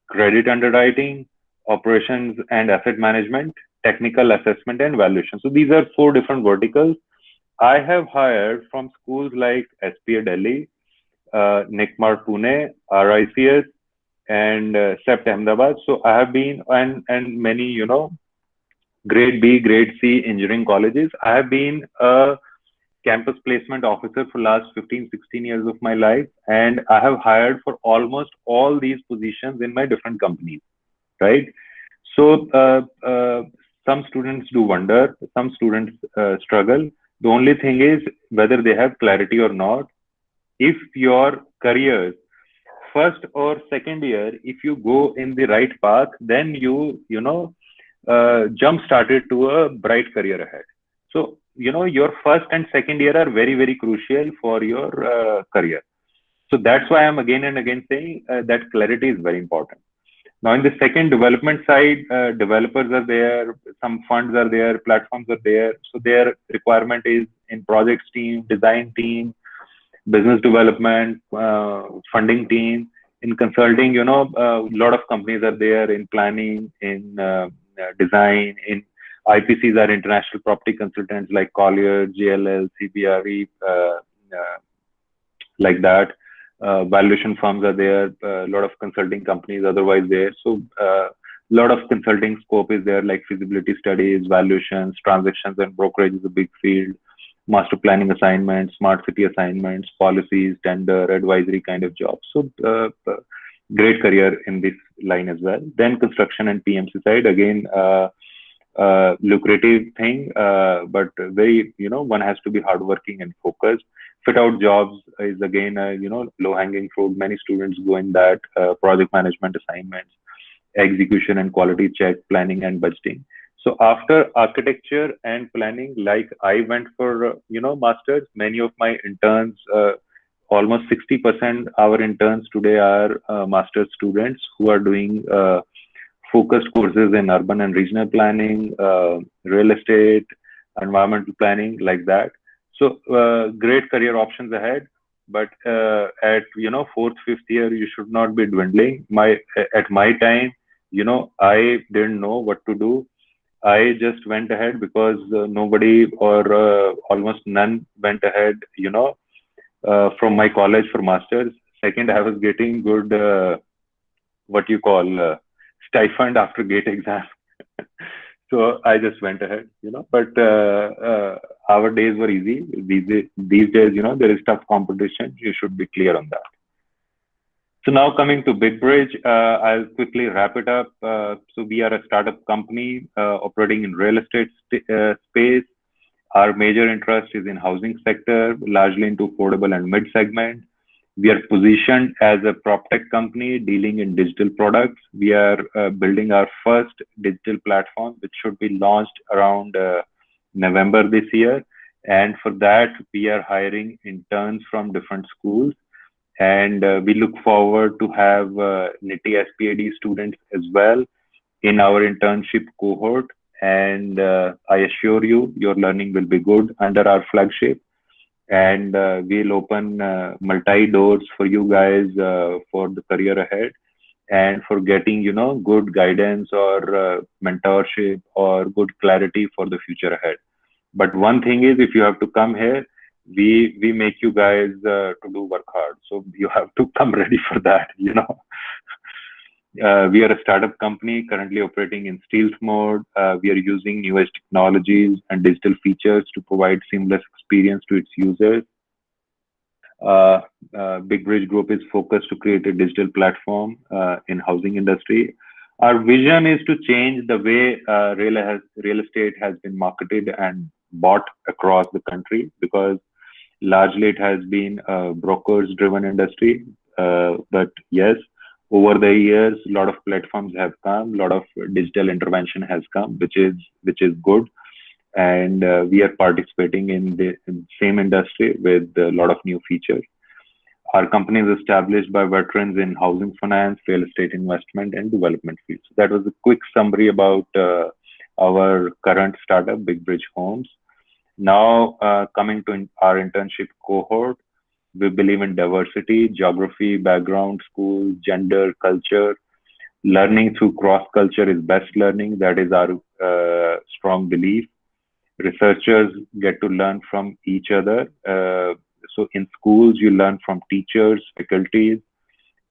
credit underwriting, operations and asset management, technical assessment, and valuation. So these are four different verticals. I have hired from schools like SPA Delhi, NICMAR Pune, RICS, and CEPT Ahmedabad. So I have been, and many, grade B, grade C engineering colleges. I have been a campus placement officer for last 15, 16 years of my life. And I have hired for almost all these positions in my different companies, right? So some students do wonder, some students struggle. The only thing is whether they have clarity or not. If your career, first or second year, if you go in the right path, then you jump started to a bright career ahead. So, your first and second year are very, very crucial for your career. So that's why I'm again and again saying that clarity is very important. Now, in the second development side, developers are there, some funds are there, platforms are there. So their requirement is in projects team, design team, business development, funding team. In consulting, a lot of companies are there in planning, in design, in IPCs are international property consultants like Collier, JLL, CBRE, like that. Valuation firms are there, a lot of consulting companies otherwise there. So a lot of consulting scope is there, like feasibility studies, valuations, transactions and brokerage is a big field, master planning assignments, smart city assignments, policies, tender, advisory kind of jobs. So great career in this line as well. Then construction and PMC side, again, lucrative thing, but very, one has to be hardworking and focused. Fit out jobs is again, low hanging fruit. Many students go in that, project management assignments, execution and quality check, planning and budgeting. So after architecture and planning, like I went for, masters, many of my interns, almost 60% our interns today are master's students who are doing focused courses in urban and regional planning, real estate, environmental planning, like that. So great career options ahead, but at fourth, fifth year, you should not be dwindling. At my time, I didn't know what to do. I just went ahead because nobody or almost none went ahead, from my college for masters. Second, I was getting good, what you call stipend after GATE exam. So I just went ahead, but our days were easy. These days, there is tough competition. You should be clear on that. So now coming to BigBridge, I'll quickly wrap it up. So we are a startup company operating in real estate space. Our major interest is in housing sector, largely into affordable and mid segment. We are positioned as a prop tech company dealing in digital products. We are building our first digital platform, which should be launched around November this year. And for that, we are hiring interns from different schools. And we look forward to have NITI SPAD students as well in our internship cohort. And I assure you, your learning will be good under our flagship. And we'll open multi doors for you guys for the career ahead, and for getting, you know, good guidance or mentorship or good clarity for the future ahead. But one thing is, if you have to come here, we make you guys to do work hard. So you have to come ready for that, you know. We are a startup company currently operating in stealth mode. We are using newest technologies and digital features to provide seamless experience to its users. Big Bridge Group is focused to create a digital platform in housing industry. Our vision is to change the way real estate has been marketed and bought across the country, because largely it has been a brokers driven industry. But yes, over the years, a lot of platforms have come, a lot of digital intervention has come, which is good. And we are participating in the same industry with a lot of new features. Our company is established by veterans in housing finance, real estate investment, and development fields. So that was a quick summary about our current startup, Big Bridge Homes. Now, coming to our internship cohort, we believe in diversity, geography, background, school, gender, culture. Learning through cross culture is best learning. That is our strong belief. Researchers get to learn from each other. So in schools, you learn from teachers, faculties,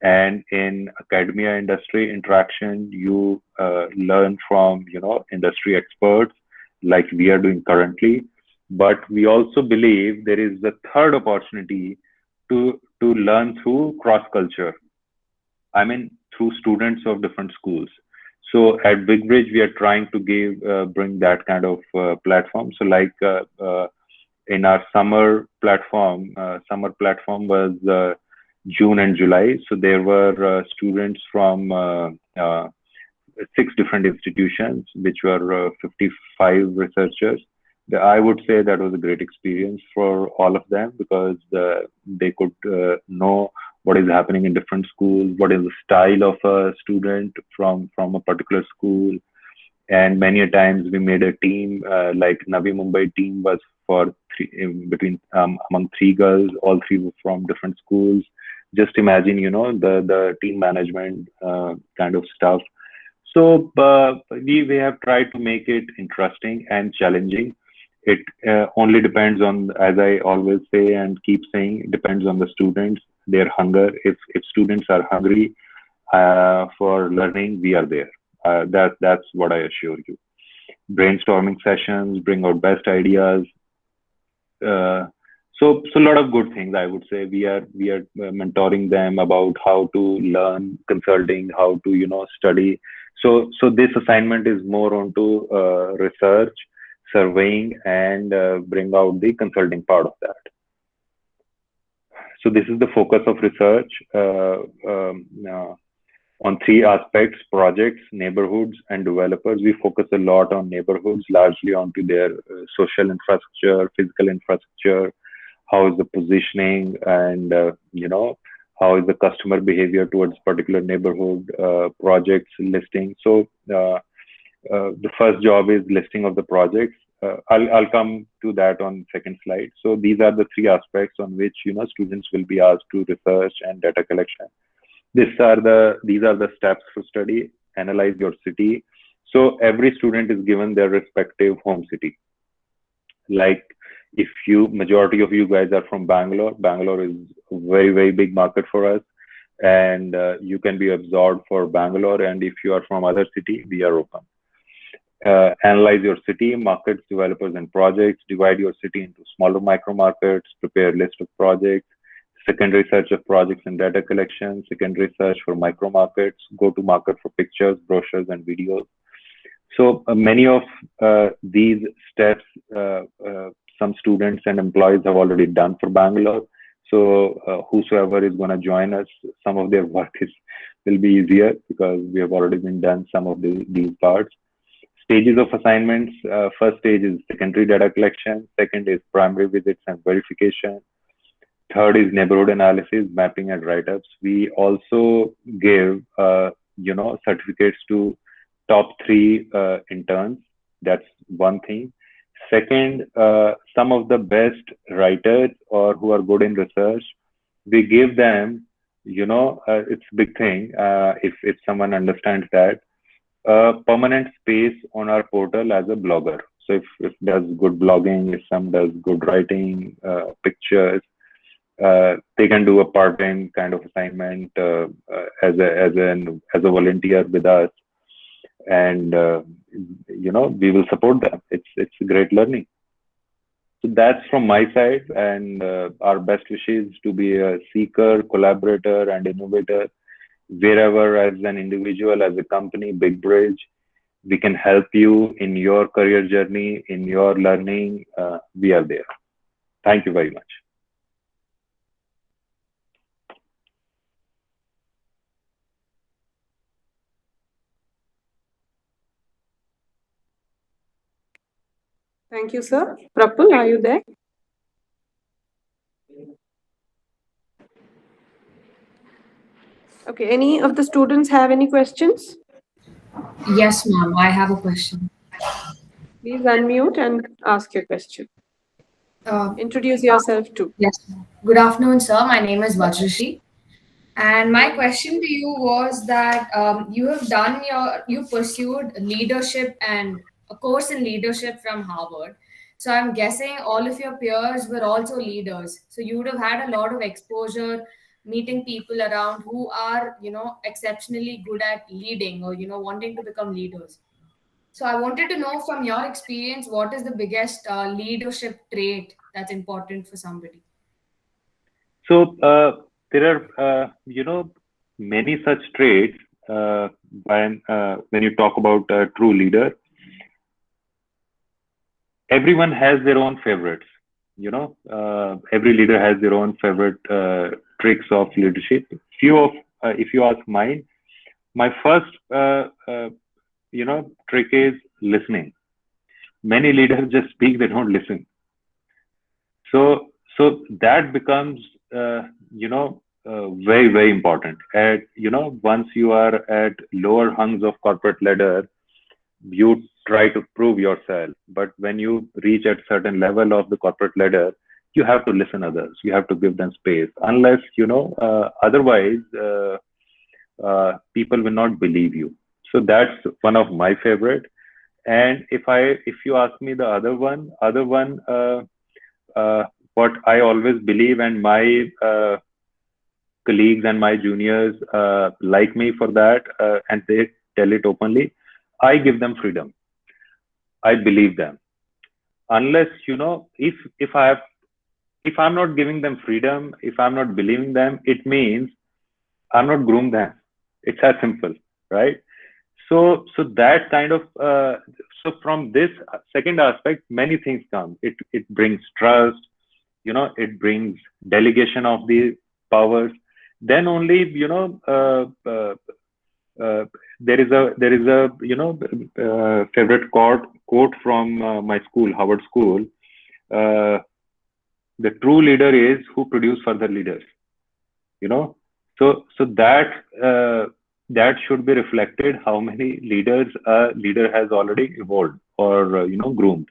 and in academia industry interaction, you learn from, you know, industry experts like we are doing currently. But we also believe there is the third opportunity to learn through cross culture. I mean, through students of different schools. So at Big Bridge, we are trying to bring that kind of platform. So like in our summer platform was June and July. So there were students from 6 different institutions, which were 55 researchers. I would say that was a great experience for all of them, because they could know what is happening in different schools, what is the style of a student from a particular school. And many a times we made a team, like Navi Mumbai team was for among 3 girls, all 3 were from different schools. Just imagine, you know, the team management kind of stuff. So we have tried to make it interesting and challenging. It only depends on, as I always say and keep saying, it depends on the students, their hunger. If students are hungry for learning, we are there. That's what I assure you. Brainstorming sessions, bring out best ideas. So a lot of good things, I would say. We are mentoring them about how to learn consulting, how to, you know, study. So this assignment is more onto research, surveying, and bring out the consulting part of that. So this is the focus of research on 3 aspects: projects, neighborhoods, and developers. We focus a lot on neighborhoods, largely onto their social infrastructure, physical infrastructure, how is the positioning, and you know, how is the customer behavior towards particular neighborhood, projects, listing. So the first job is listing of the projects. I'll come to that on second slide. So these are the 3 aspects on which, you know, students will be asked to research and data collection. These are the steps for study. Analyze your city. So every student is given their respective home city. Like if majority of you guys are from Bangalore is a very, very big market for us, and you can be absorbed for Bangalore. And if you are from other city, we are open. Analyze your city, markets, developers, and projects. Divide your city into smaller micro markets. Prepare a list of projects. Secondary search of projects and data collection. Secondary search for micro markets. Go to market for pictures, brochures, and videos. So many of these steps, some students and employees have already done for Bangalore. So whosoever is going to join us, some of their work will be easier, because we have already been done some of these parts. Stages of assignments. First stage is secondary data collection. Second is primary visits and verification. Third is neighborhood analysis, mapping and write-ups. We also give, certificates to top 3 interns. That's one thing. Second, some of the best writers or who are good in research, we give them, it's a big thing if someone understands that, permanent space on our portal as a blogger. So if does good blogging, if some does good writing, pictures, they can do a part-time kind of assignment as a volunteer with us, and we will support them. It's great learning. So that's from my side, and our best wishes to be a seeker, collaborator, and innovator wherever, as an individual, as a company, Big Bridge, we can help you in your career journey, in your learning. We are there. Thank you very much. Thank you, sir. Prapul, are you there? Okay, any of the students have any questions? Yes, ma'am. I have a question. Please unmute and ask your question. Introduce yourself too. Yes, ma'am. Good afternoon, sir. My name is Vajrashi. And my question to you was that you pursued leadership and a course in leadership from Harvard. So I'm guessing all of your peers were also leaders. So you would have had a lot of exposure meeting people around who are, exceptionally good at leading or, wanting to become leaders. So I wanted to know from your experience, what is the biggest leadership trait that's important for somebody? So there are, many such traits when you talk about a true leader. Everyone has their own favorites. Every leader has their own favorite tricks of leadership. If you ask mine, my first, trick is listening. Many leaders just speak; they don't listen. So that becomes, very, very important. Once you are at lower hungs of corporate ladder, you try to prove yourself. But when you reach at certain level of the corporate ladder, you have to listen others. You have to give them space. Unless, otherwise, people will not believe you. So that's one of my favorite. And if you ask me the other one, what I always believe, and my colleagues and my juniors like me for that, and they tell it openly, I give them freedom. I believe them. Unless, if I'm not giving them freedom, if I'm not believing them, it means I'm not groomed them. It's as simple, right? So that kind of, so from this second aspect, many things come. It brings trust, it brings delegation of the powers. Then only, there is a favorite quote from my school, Harvard School. The true leader is who produce further leaders. So that should be reflected how many leaders a leader has already evolved or groomed.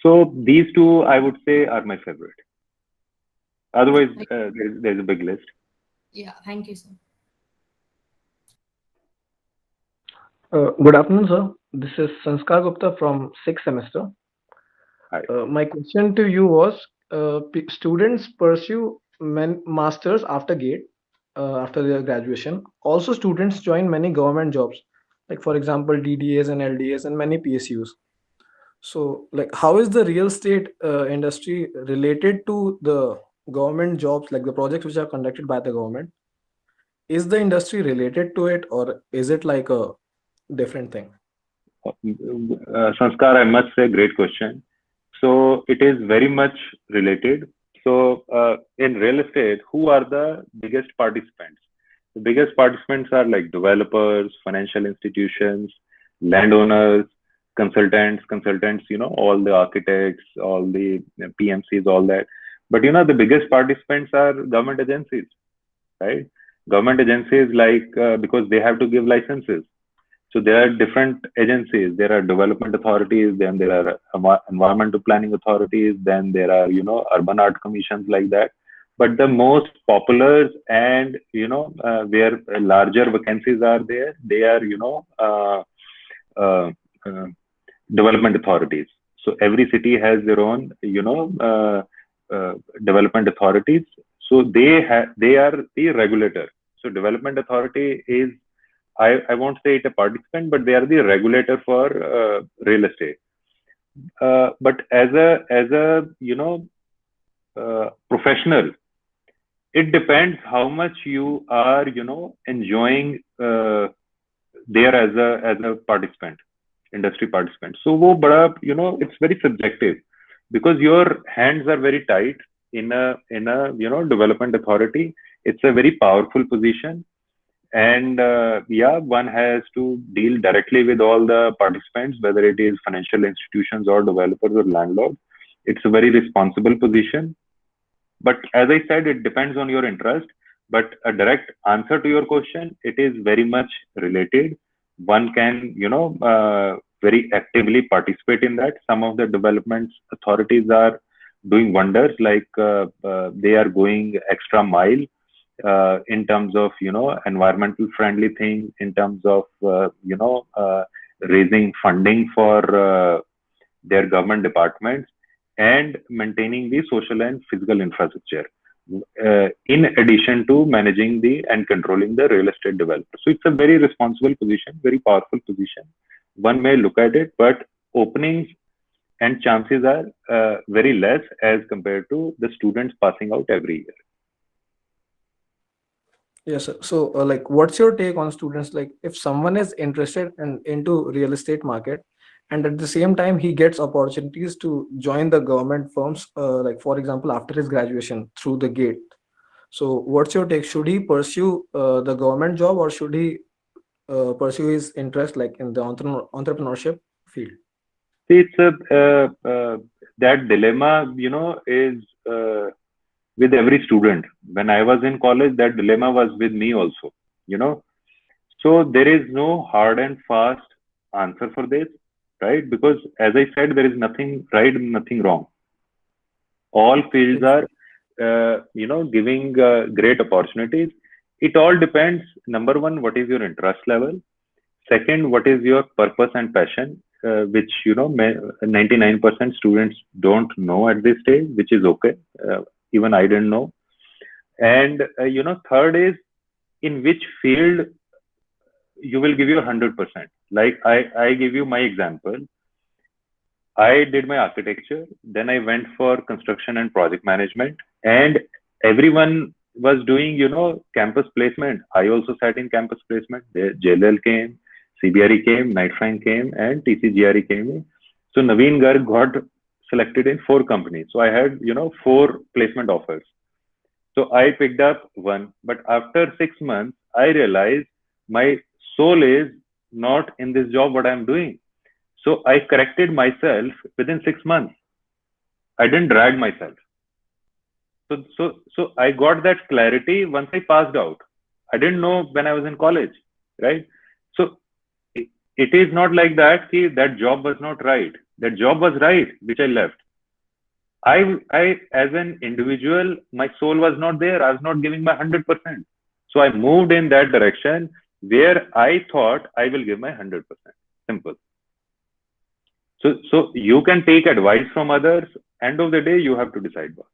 So these two, I would say, are my favorite. Otherwise, there's a big list. Yeah, thank you, sir. Good afternoon, sir. This is Sanskar Gupta from 6th semester. Hi. My question to you was, students pursue masters after GATE, after their graduation. Also, students join many government jobs, like for example, DDAs and LDAs and many PSUs. So, like, how is the real estate industry related to the government jobs, like the projects which are conducted by the government? Is the industry related to it, or is it like a different thing? Sanskar, I must say, great question. So it is very much related. So in real estate, who are the biggest participants? The biggest participants are like developers, financial institutions, landowners, consultants, all the architects, all the PMCs, all that. But the biggest participants are government agencies, right? Government agencies because they have to give licenses. So there are different agencies. There are development authorities, then there are environmental planning authorities, then there are, urban art commissions like that. But the most popular and, where larger vacancies are there, they are, development authorities. So every city has their own, development authorities. So they are the regulator. So development authority is, I won't say it a participant, but they are the regulator for real estate. But as a professional, it depends how much you are enjoying there as a participant, industry participant. So wo bada, it's very subjective, because your hands are very tight in a development authority. It's a very powerful position. And one has to deal directly with all the participants, whether it is financial institutions or developers or landlords. It's a very responsible position. But as I said, it depends on your interest. But a direct answer to your question, it is very much related. One can, very actively participate in that. Some of the development authorities are doing wonders, like they are going extra mile in terms of environmental friendly things, in terms of raising funding for their government departments, and maintaining the social and physical infrastructure, in addition to managing and controlling the real estate developer. So it's a very responsible position, very powerful position. One may look at it, but openings and chances are very less as compared to the students passing out every year. Yes, sir. So, what's your take on students? Like, if someone is interested into real estate market, and at the same time he gets opportunities to join the government firms, like for example, after his graduation through the gate. So, what's your take? Should he pursue the government job, or should he pursue his interest like in the entrepreneurship field? See, it's that dilemma, is with every student. When I was in college, that dilemma was with me also, So there is no hard and fast answer for this, right? Because as I said, there is nothing right and nothing wrong. All fields are, giving great opportunities. It all depends. Number one, what is your interest level? Second, what is your purpose and passion? Which 99% students don't know at this stage, which is okay. Even I didn't know. And third is, in which field you will give your 100%. Like I give you my example. I did my architecture, then I went for construction and project management, and everyone was doing campus placement. I also sat in campus placement. JLL came, CBRE came, Knight Frank came, and TCGRE came. So Naveen Garg got selected in 4 companies. So I had 4 placement offers. So I picked up one, but after 6 months, I realized my soul is not in this job what I'm doing. So I corrected myself within 6 months. I didn't drag myself. So I got that clarity once I passed out. I didn't know when I was in college, right? So it is not like that. That job was not right. That job was right, which I left. I as an individual, my soul was not there. I was not giving my 100%. So I moved in that direction where I thought I will give my 100%. Simple. So you can take advice from others. End of the day, you have to decide what.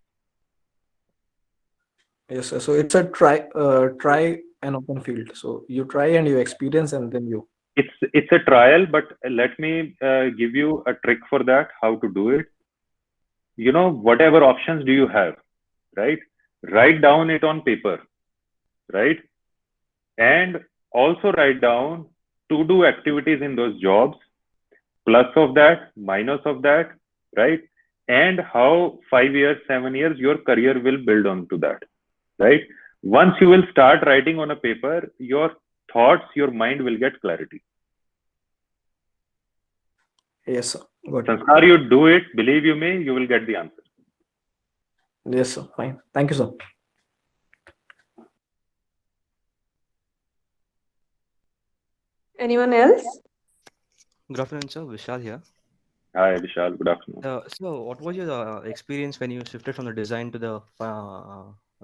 Yes, sir. So it's a try and open field. So you try and you experience, and then you. It's a trial, but let me give you a trick for that, how to do it. Whatever options do you have, right? Write down it on paper, right? And also write down to-do activities in those jobs, plus of that, minus of that, right? And how 5 years, 7 years, your career will build onto that, right? Once you will start writing on a paper, your thoughts, your mind will get clarity. Yes, sir. Got it. Sanskar, you do it, believe you me, you will get the answer. Yes, sir. Fine. Thank you, sir. Anyone else? Good afternoon, sir. Vishal here. Hi, Vishal. Good afternoon. So, what was your experience when you shifted from the design to the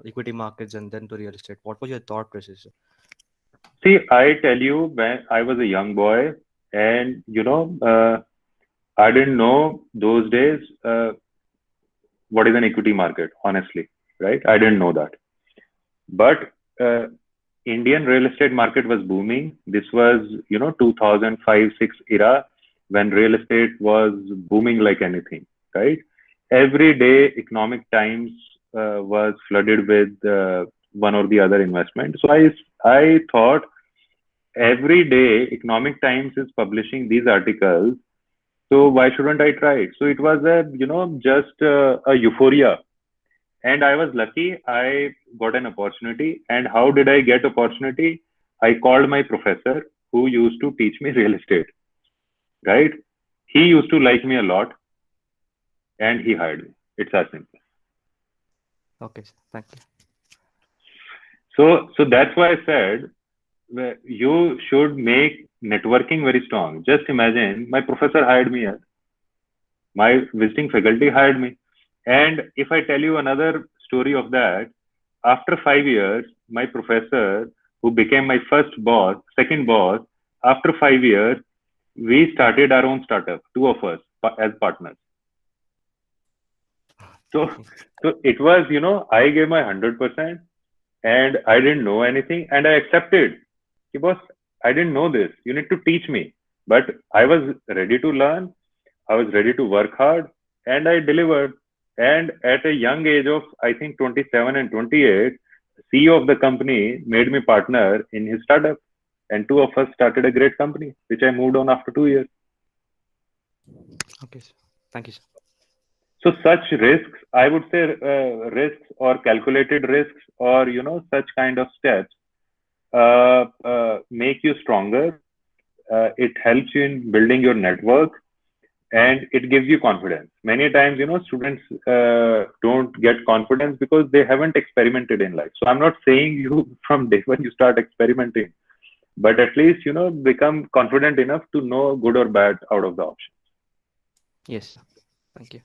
equity markets and then to real estate? What was your thought process? See, I tell you, when I was a young boy, and I didn't know those days what is an equity market, honestly, right? I didn't know that. But Indian real estate market was booming. This was, 2005-6 era when real estate was booming like anything, right? Every day, Economic Times was flooded with one or the other investment. So I thought every day Economic Times is publishing these articles. So why shouldn't I try it? So it was just a euphoria. And I was lucky. I got an opportunity. And how did I get opportunity? I called my professor who used to teach me real estate, right? He used to like me a lot and he hired me. It's as simple. Okay, sir. Thank you. So that's why I said you should make networking very strong. Just imagine my professor hired me, my visiting faculty hired me. And if I tell you another story of that, after 5 years, my professor, who became my second boss, after 5 years, we started our own startup, two of us as partners. So it was, I gave my 100% and I didn't know anything and I accepted. Boss, I didn't know this. You need to teach me. But I was ready to learn. I was ready to work hard and I delivered. And at a young age of, I think, 27 and 28, CEO of the company made me partner in his startup. And two of us started a great company, which I moved on after 2 years. Okay, sir. Thank you, sir. So such risks, I would say risks or calculated risks or, such kind of steps make you stronger. It helps you in building your network and it gives you confidence. Many times, students don't get confidence because they haven't experimented in life. So I'm not saying you from day one you start experimenting, but at least, become confident enough to know good or bad out of the options. Yes, sir. Thank you.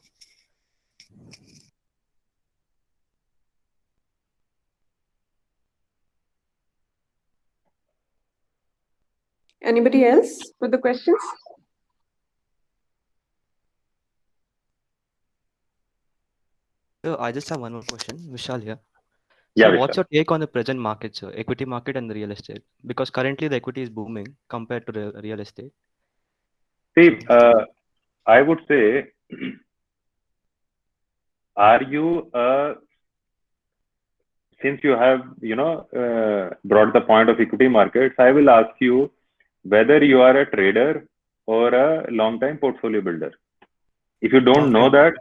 Anybody else with the questions? So I just have one more question, Vishal here. Yeah, So what's Vishal. your take on the present market, sir? Equity market and the real estate? Because currently the equity is booming compared to the real estate. See, I would say, are you, since you have, brought the point of equity markets, I will ask you whether you are a trader or a long-time portfolio builder. If you don't know that,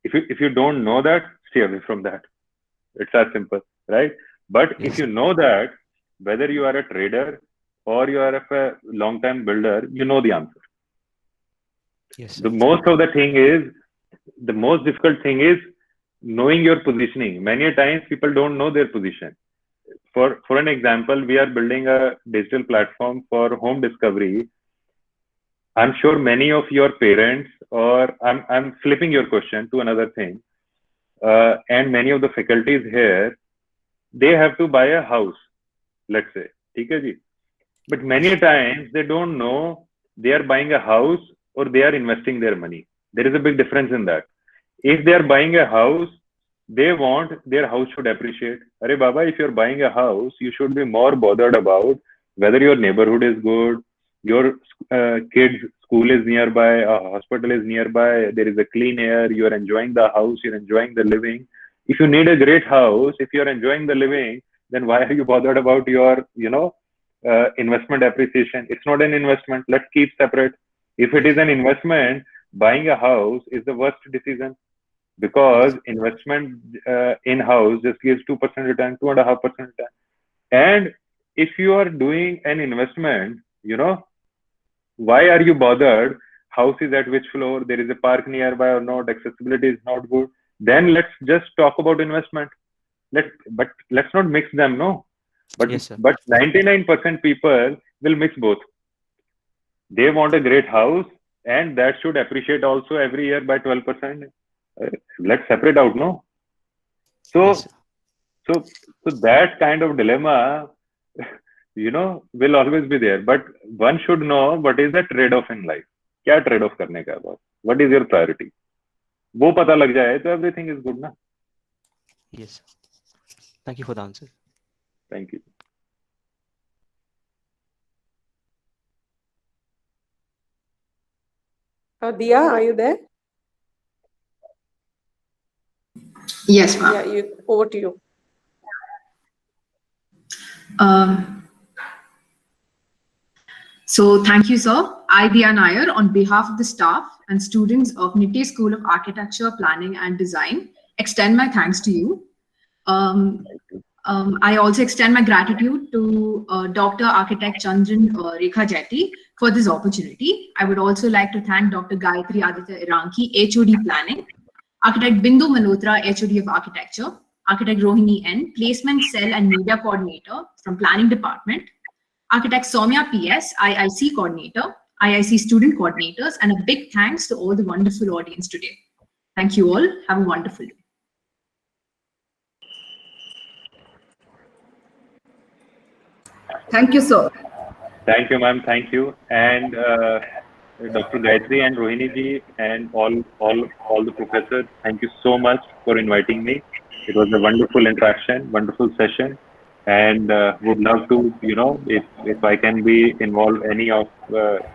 if you don't know that, stay away from that. It's as simple, right? But if you know that, whether you are a trader or you are a long-time builder, you know the answer. Yes. The most difficult thing is knowing your positioning. Many times people don't know their position. For an example, we are building a digital platform for home discovery. I'm sure many of your parents, or I'm flipping your question to another thing, and many of the faculties here, they have to buy a house, let's say. Okay, ji? But many times they don't know they are buying a house or they are investing their money. There is a big difference in that. If they are buying a house, they want their house should appreciate. Arey Baba, if you're buying a house, you should be more bothered about whether your neighborhood is good, your kids' school is nearby, a hospital is nearby, there is a clean air, you're enjoying the house, you're enjoying the living. If you need a great house, if you're enjoying the living, then why are you bothered about your, investment appreciation? It's not an investment. Let's keep separate. If it is an investment, buying a house is the worst decision. Because investment in house just gives 2% return, 2.5% return. And if you are doing an investment, why are you bothered? House is at which floor? There is a park nearby or not? Accessibility is not good. then let's just talk about investment. But let's not mix them, no. But Yes, sir. but 99% people will mix both. They want a great house, and that should appreciate also every year by 12%. Let's separate out, no. So Yes, sir. so that kind of dilemma, will always be there. But one should know what is the trade-off in life. क्या trade-off करने का है? What is your priority? वो पता लग जाए तो everything is good, ना. Yes, sir. Thank you for the answer. Thank you. Dia, are you there? Yes, ma'am. Yeah, over to you. So thank you, sir. I, Dia Nair, on behalf of the staff and students of NITI School of Architecture, Planning and Design, extend my thanks to you. I also extend my gratitude to Dr. Architect Chandran Rekha Jetty for this opportunity. I would also like to thank Dr. Gayatri Aditya Iranki, HOD Planning, Architect Bindu Malhotra, HOD of Architecture, Architect Rohini N, Placement Cell and Media Coordinator from Planning Department, Architect Soumya PS, IIC Coordinator, IIC Student Coordinators, and a big thanks to all the wonderful audience today. Thank you all. Have a wonderful day. Thank you, sir. Thank you, ma'am. Thank you. And Dr. Gayatri and Rohini ji and all the professors, thank you so much for inviting me. It was a wonderful interaction, wonderful session, and would love to, if I can be involved any of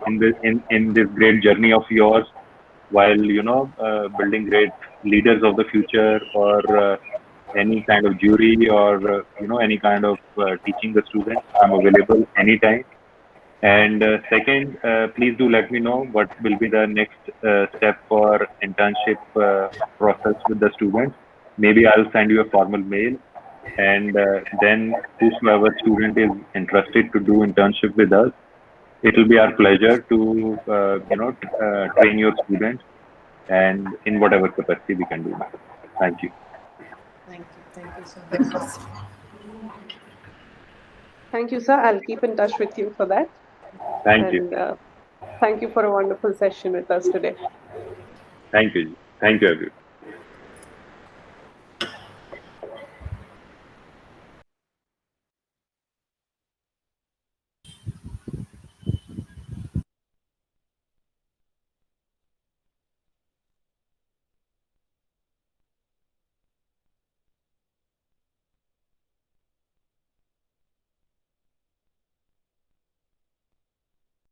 in this great journey of yours, while building great leaders of the future, or any kind of jury, or any kind of teaching the students, I'm available anytime. And second, please do let me know what will be the next step for internship process with the students. Maybe I'll send you a formal mail, and then whosoever student is interested to do internship with us, it will be our pleasure to train your students, and in whatever capacity we can do. Thank you. Thank you so much. Thank you, sir. I'll keep in touch with you for that. Thank you. Thank you for a wonderful session with us today. Thank you. Thank you, everyone.